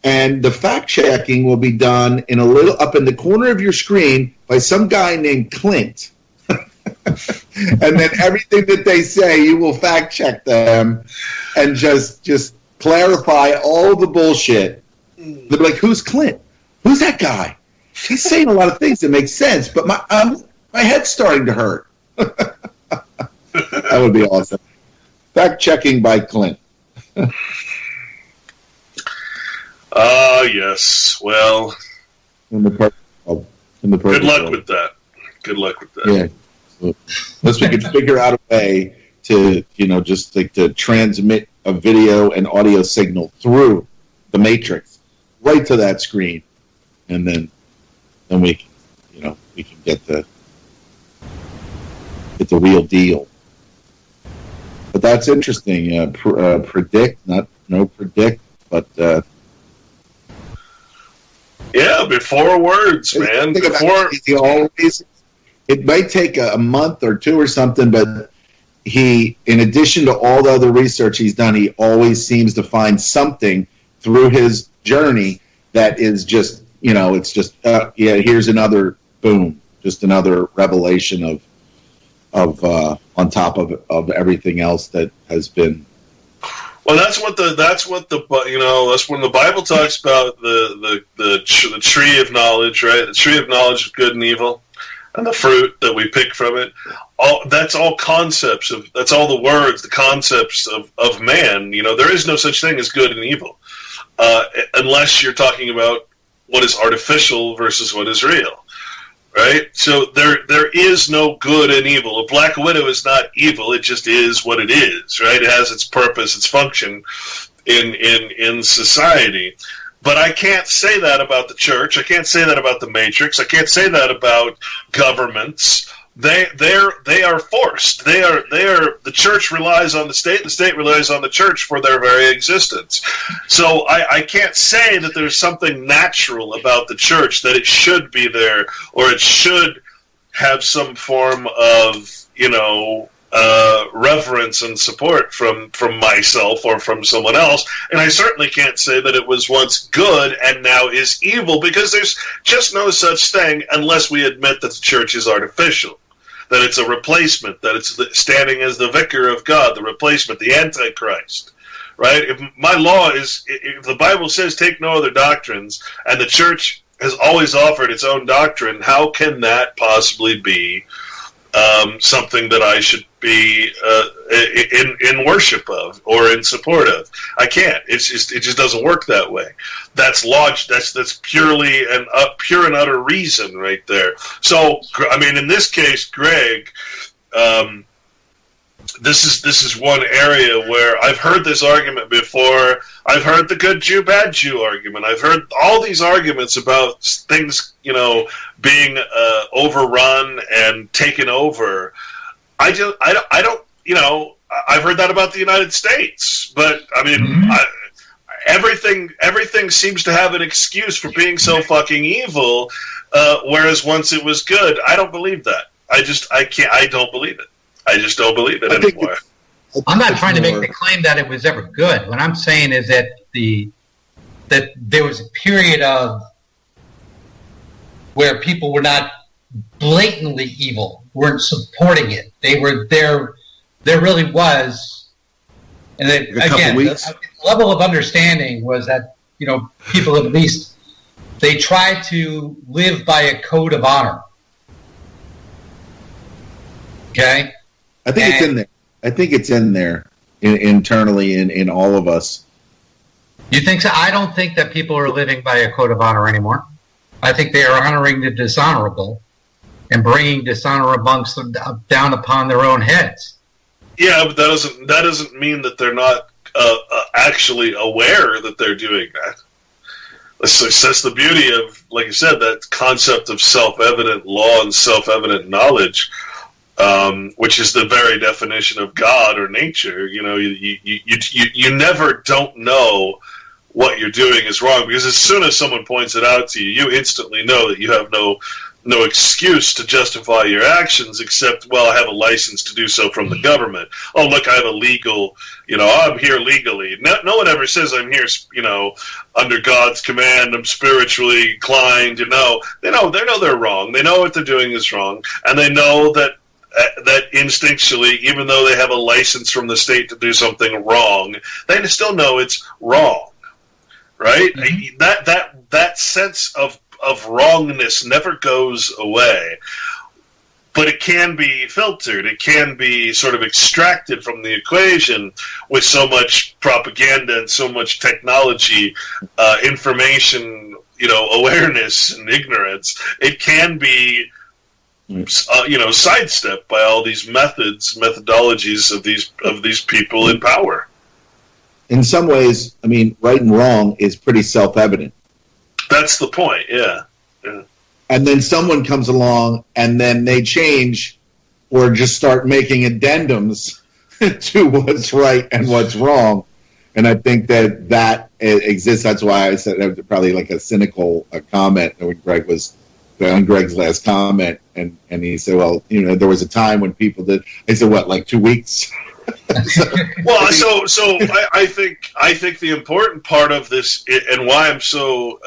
and the fact-checking will be done in a little up in the corner of your screen by some guy named Clint. And then everything that they say, you will fact check them and just clarify all the bullshit. They'll be like, "Who's Clint? Who's that guy? He's saying a lot of things that make sense, but my head's starting to hurt." That would be awesome. Fact checking by Clint. Yes. Well, good luck with that. Good luck with that. Yeah. Unless we could figure out a way to, just like to transmit a video and audio signal through the matrix right to that screen, and then we can, we can get the real deal. But that's interesting. Predict, but yeah, before words, man. It might take a month or two or something, but he, in addition to all the other research he's done, he always seems to find something through his journey that is just, it's just, here's another boom, just another revelation of on top of everything else that has been. Well, that's when the Bible talks about the tree of knowledge, right? The tree of knowledge of good and evil. And the fruit that we pick from it, that's all concepts that's all the words, the concepts of man. There is no such thing as good and evil, unless you're talking about what is artificial versus what is real, right? So there is no good and evil. A black widow is not evil; it just is what it is, right? It has its purpose, its function in society. But I can't say that about the church. I can't say that about the matrix. I can't say that about governments. They are forced. The church relies on the state relies on the church for their very existence. So I can't say that there's something natural about the church, that it should be there, or it should have some form of, reverence and support from myself or from someone else. And I certainly can't say that it was once good and now is evil, because there's just no such thing unless we admit that the church is artificial, that it's a replacement, that it's standing as the vicar of God, the replacement, the Antichrist, right? If the Bible says take no other doctrines, and the church has always offered its own doctrine, how can that possibly be something that I should be in worship of or in support of. I can't. It just doesn't work that way. That's that's purely pure and utter reason right there. So I mean, in this case, Greg, this is one area where I've heard this argument before. I've heard the good Jew, bad Jew argument. I've heard all these arguments about things, being overrun and taken over. I don't, I've heard that about the United States, but I mean, everything seems to have an excuse for being so fucking evil, whereas once it was good. I don't believe that. I don't believe it. I just don't believe it anymore. I'm not trying to make the claim that it was ever good. What I'm saying is that that there was a period of where people were not blatantly evil, weren't supporting it. They were there. There really was, and then, again, the level of understanding was that people at least they tried to live by a code of honor. Okay, I think it's in there. I think it's in there internally in all of us. You think so? I don't think that people are living by a code of honor anymore. I think they are honoring the dishonorable and bringing dishonor amongst them down upon their own heads. Yeah, but that doesn't mean that they're not actually aware that they're doing that. That's the beauty of, like you said, that concept of self-evident law and self-evident knowledge. Which is the very definition of God or nature. You never don't know what you're doing is wrong, because as soon as someone points it out to you, you instantly know that you have no excuse to justify your actions except, well, I have a license to do so from the government. Oh, look, I have a legal, I'm here legally. No one ever says I'm here, under God's command. I'm spiritually inclined. They know they're wrong. They know what they're doing is wrong, and they know that instinctually, even though they have a license from the state to do something wrong, they still know it's wrong, right? Mm-hmm. That sense of wrongness never goes away, but it can be filtered. It can be sort of extracted from the equation with so much propaganda and so much technology, information, awareness and ignorance. It can be sidestepped by all these methodologies of these people in power. In some ways, I mean, right and wrong is pretty self-evident. That's the point, yeah. And then someone comes along and then they change or just start making addendums to what's right and what's wrong. And I think that exists. That's why I said it was probably like a cynical comment when Greg was on Greg's last comment, and he said, well, there was a time when people did. I said, what, like 2 weeks? Well, so I think the important part of this, and why I'm so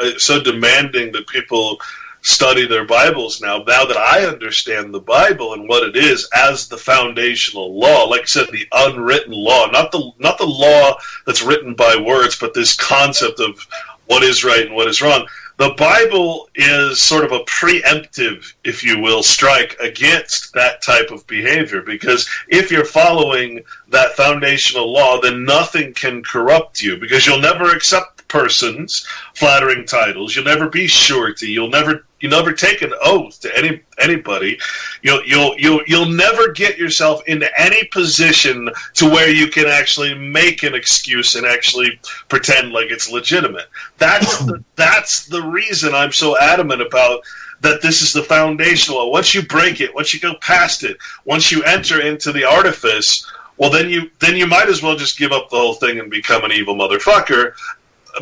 demanding that people study their Bibles now that I understand the Bible and what it is as the foundational law, like I said, the unwritten law, not the law that's written by words, but this concept of what is right and what is wrong. The Bible is sort of a preemptive, if you will, strike against that type of behavior, because if you're following that foundational law, then nothing can corrupt you, because you'll never accept persons, flattering titles. You'll never be surety. You'll never take an oath to anybody. You'll never get yourself into any position to where you can actually make an excuse and actually pretend like it's legitimate. That's the reason I'm so adamant about that. This is the foundational. Once you break it, once you go past it, once you enter into the artifice, well, then you might as well just give up the whole thing and become an evil motherfucker.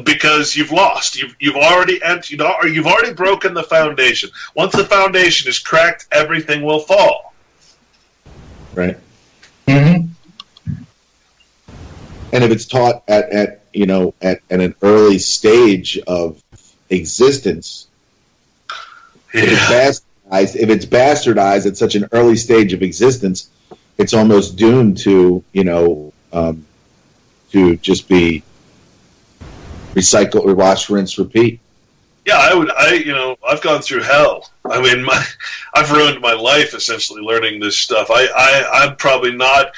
Because you've lost, you've already broken the foundation. Once the foundation is cracked, everything will fall. Right. Mm-hmm. And if it's taught at an early stage of existence, if it's bastardized at such an early stage of existence, it's almost doomed to just be recycle or wash, rinse, repeat. Yeah, I've gone through hell. I mean, I've ruined my life essentially learning this stuff. I'm probably not.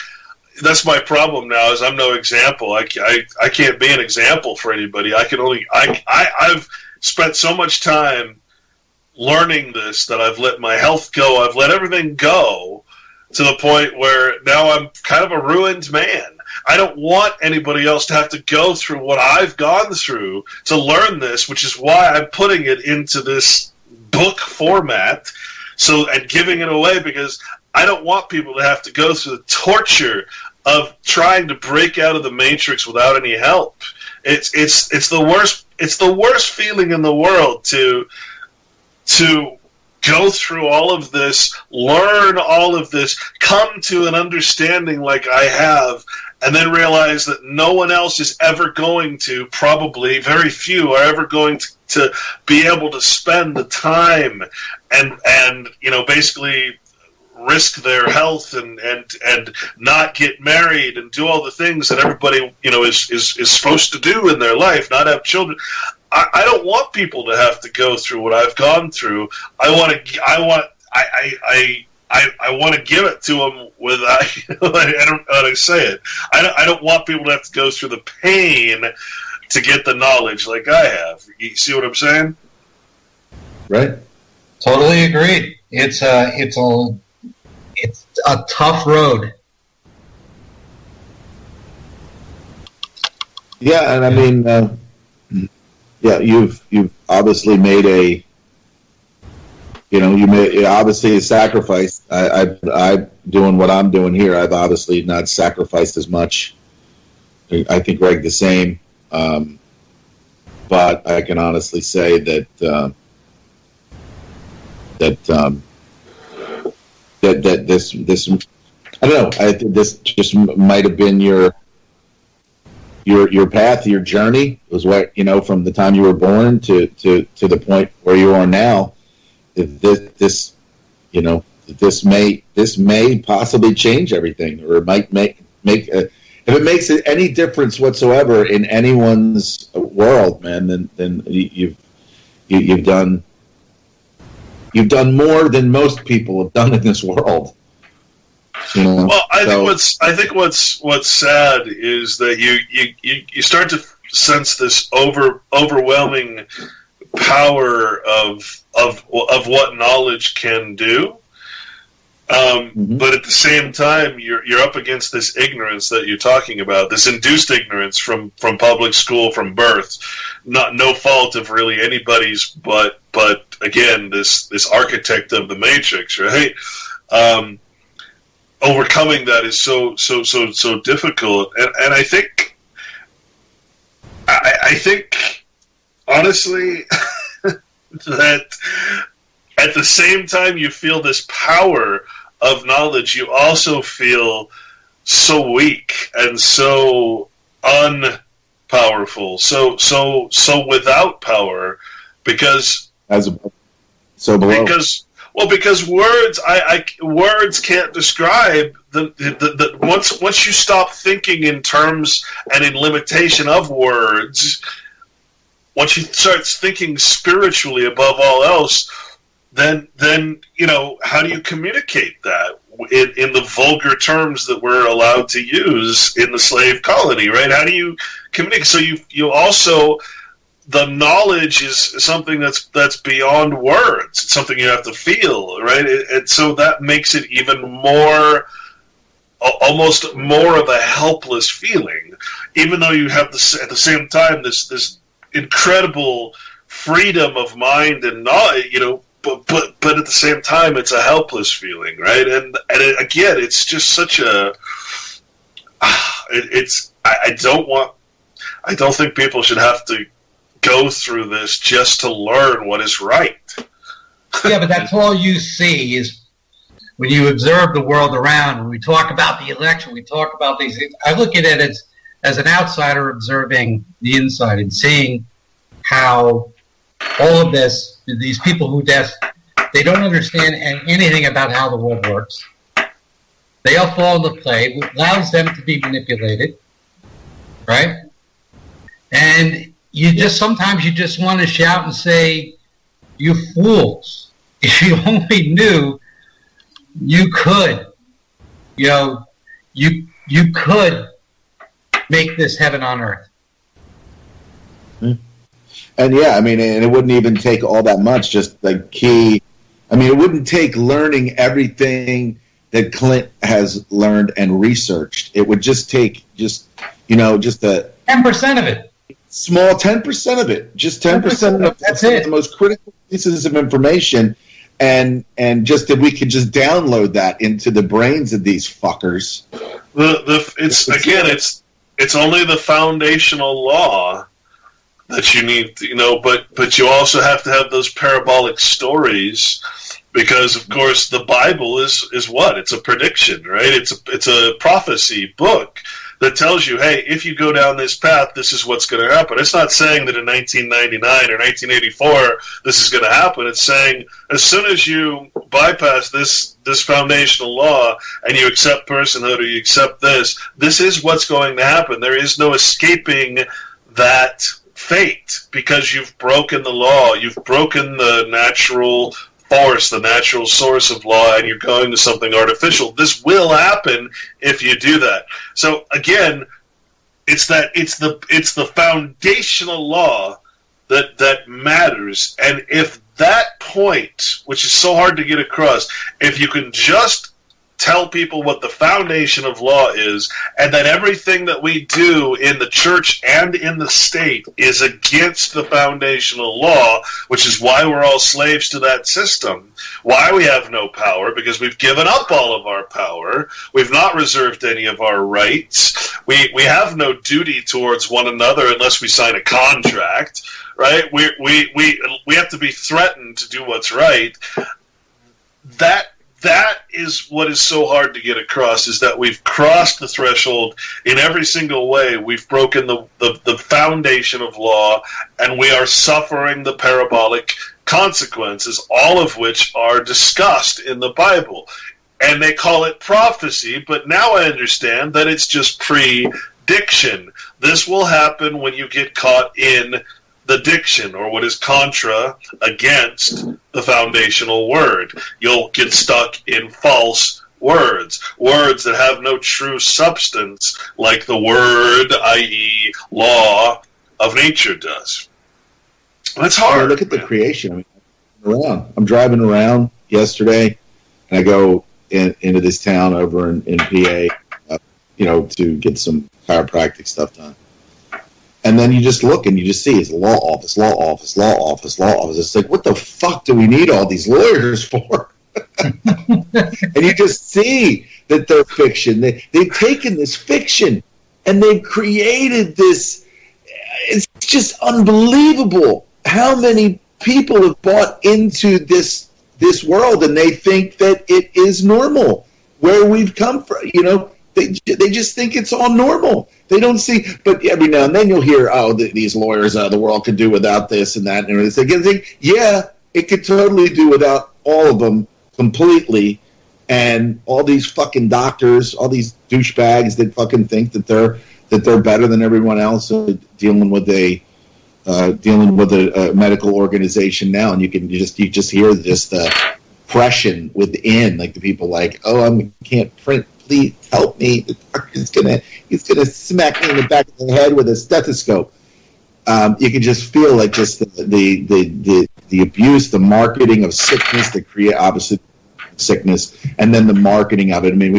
That's my problem now. Is I'm no example. I can't be an example for anybody. I've spent so much time learning this that I've let my health go. I've let everything go to the point where now I'm kind of a ruined man. I don't want anybody else to have to go through what I've gone through to learn this, which is why I'm putting it into this book format and giving it away, because I don't want people to have to go through the torture of trying to break out of the matrix without any help. It's the worst feeling in the world to go through all of this, learn all of this, come to an understanding like I have, and then realize that no one else is ever going to, probably very few are ever going to be able to spend the time and basically risk their health and not get married and do all the things that everybody is supposed to do in their life, not have children. I don't want people to have to go through what I've gone through. I want to give it to them with I don't know how to say it. I don't want people to have to go through the pain to get the knowledge like I have. You see what I'm saying? Right. Totally agreed. It's a tough road. Yeah, and I mean, you've obviously made you made obviously a sacrifice. I doing what I'm doing here. I've obviously not sacrificed as much. I think Greg the same, but I can honestly say that this I don't know. I think this just might have been your path, your journey was what from the time you were born to the point where you are now. This may possibly change everything, or it might make if it makes any difference whatsoever in anyone's world, man. Then you've done more than most people have done in this world. Well, I think what's sad is that you start to sense this overwhelming power of what knowledge can do, but at the same time you're up against this ignorance that you're talking about, this induced ignorance from public school, from birth, no fault of really anybody's, but again this architect of the matrix, right? Overcoming that is so difficult, and I think honestly that at the same time you feel this power of knowledge, you also feel so weak and so unpowerful, so without power, because words, words can't describe the once you stop thinking in terms and in limitation of words, once you start thinking spiritually above all else, then how do you communicate that in the vulgar terms that we're allowed to use in the slave colony, right? How do you communicate? So you also, the knowledge is something that's beyond words. It's something you have to feel, right? And so that makes it even more, almost more of a helpless feeling, even though you have at the same time this incredible freedom of mind and knowledge, but at the same time it's a helpless feeling, right? And again, it's just such a, I don't think people should have to go through this just to learn what is right. Yeah, but that's all you see is when you observe the world around. When we talk about the election, we talk about these things. I look at it as an outsider observing the inside and seeing how all of this, these people who they don't understand anything about how the world works. They all fall into play, which allows them to be manipulated, right? And sometimes you just want to shout and say, "You fools! If you only knew, you could, you could make this heaven on earth." And yeah, I mean, and it wouldn't even take all that much. Just the key. I mean, it wouldn't take learning everything that Clint has learned and researched. It would just take just a 10% of it. Small 10% of it. Just 10% of that's it. The most critical pieces of information, and just if we could just download that into the brains of these fuckers. It's only the foundational law that you need, but you also have to have those parabolic stories, because of course the Bible is what? It's a prediction, right? It's a prophecy book that tells you, hey, if you go down this path, this is what's going to happen. It's not saying that in 1999 or 1984 this is going to happen. It's saying as soon as you bypass this foundational law and you accept personhood, or you accept this is what's going to happen. There is no escaping that fate, because you've broken the law, you've broken the natural force, the natural source of law, and you're going to something artificial. This will happen if you do that. So again, it's the foundational law that matters. And if that point, which is so hard to get across, if you can just tell people what the foundation of law is, and that everything that we do in the church and in the state is against the foundational law, which is why we're all slaves to that system, why we have no power, because we've given up all of our power, we've not reserved any of our rights, we have no duty towards one another unless we sign a contract, right? We have to be threatened to do what's right. That is what is so hard to get across, is that we've crossed the threshold in every single way. We've broken the foundation of law, and we are suffering the parabolic consequences, all of which are discussed in the Bible. And they call it prophecy, but now I understand that it's just prediction. This will happen when you get caught in the diction, or what is contra, against the foundational word. You'll get stuck in false words that have no true substance, like the word, i.e. law of nature, does. That's hard. Look at the creation. I'm driving around yesterday, and I go into this town over in PA, to get some chiropractic stuff done. And then you just look and you just see it's law office, law office, law office, law office. It's like, what the fuck do we need all these lawyers for? And you just see that they're fiction. They've taken this fiction and they've created this. It's just unbelievable how many people have bought into this world, and they think that it is normal where we've come from. They just think it's all normal. They don't see, but every now and then you'll hear, these lawyers, the world could do without this and that. And everything. Yeah, it could totally do without all of them completely. And all these fucking doctors, all these douchebags that fucking think that they're better than everyone else, dealing with a medical organization now. And you just hear just the oppression within, like the people like, I can't print. Please help me. The doctor's he's gonna smack me in the back of the head with a stethoscope. You can just feel like just the abuse, the marketing of sickness, that create obviously sickness, and then the marketing of it. I mean,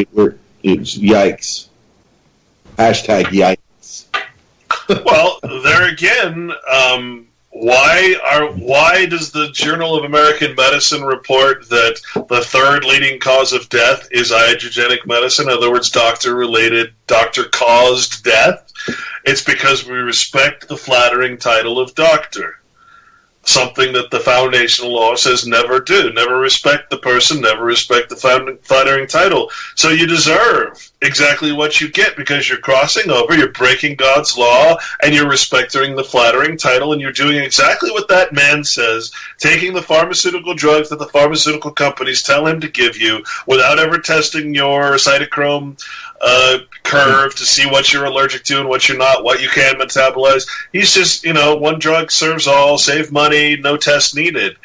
it's yikes. Hashtag yikes. Well, there again, why does the Journal of American Medicine report that the third leading cause of death is iatrogenic medicine? In other words, doctor-related, doctor-caused death? It's because we respect the flattering title of doctor. Something that the foundational law says never do. Never respect the person, never respect the flattering title. So you deserve exactly what you get, because you're crossing over, you're breaking God's law, and you're respecting the flattering title, and you're doing exactly what that man says, taking the pharmaceutical drugs that the pharmaceutical companies tell him to give you without ever testing your cytochrome curve to see what you're allergic to and what you're not, what you can metabolize. He's just, one drug serves all, save money, no test needed.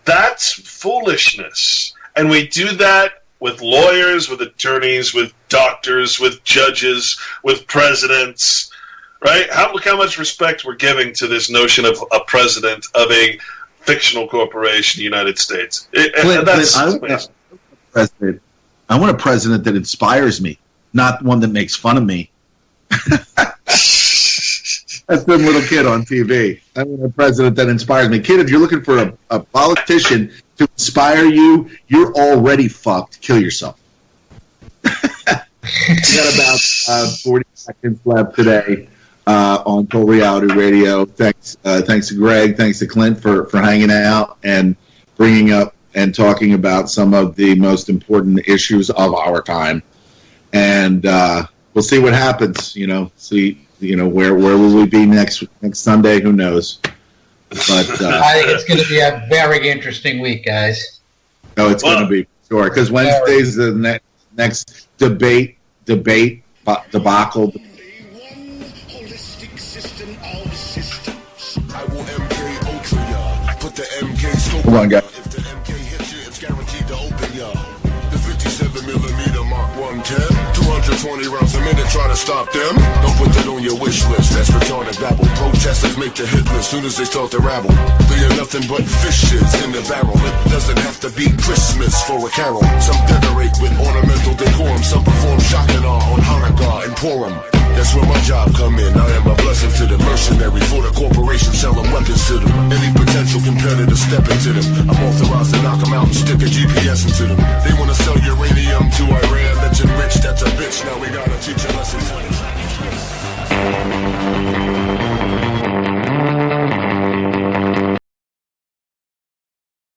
That's foolishness. And we do that with lawyers, with attorneys, with doctors, with judges, with presidents, right? Look how much respect we're giving to this notion of a president of a fictional corporation, United States. I want a president that inspires me, not one that makes fun of me. That's the little kid on TV. I want a president that inspires me. Kid, if you're looking for a politician to inspire you, you're already fucked. Kill yourself. We got about 40 seconds left today on Encore Reality Radio. Thanks to Greg. Thanks to Clint for hanging out and bringing up and talking about some of the most important issues of our time. And we'll see what happens. Where will we be next Sunday? Who knows? But I think it's going to be a very interesting week, guys. No, it's going to be, sure, because Wednesday's the next debate debacle. Hold on, guys. If the MK hits you, it's guaranteed to open ya. The 57mm Mark 110, 220 rounds a minute, try to stop them. Don't put that on your wish list, that's retarded babble. Protesters make the hit list soon as they start to rabble. They are nothing but fishes in the barrel. It doesn't have to be Christmas for a carol. Some decorate with ornamental decorum. Some perform shock and awe on Hanukkah and Purim. That's where my job come in. I am a blessing to the mercenary for the corporation selling weapons to them. Any potential competitor step into them. I'm authorized to knock them out and stick a GPS into them. They want to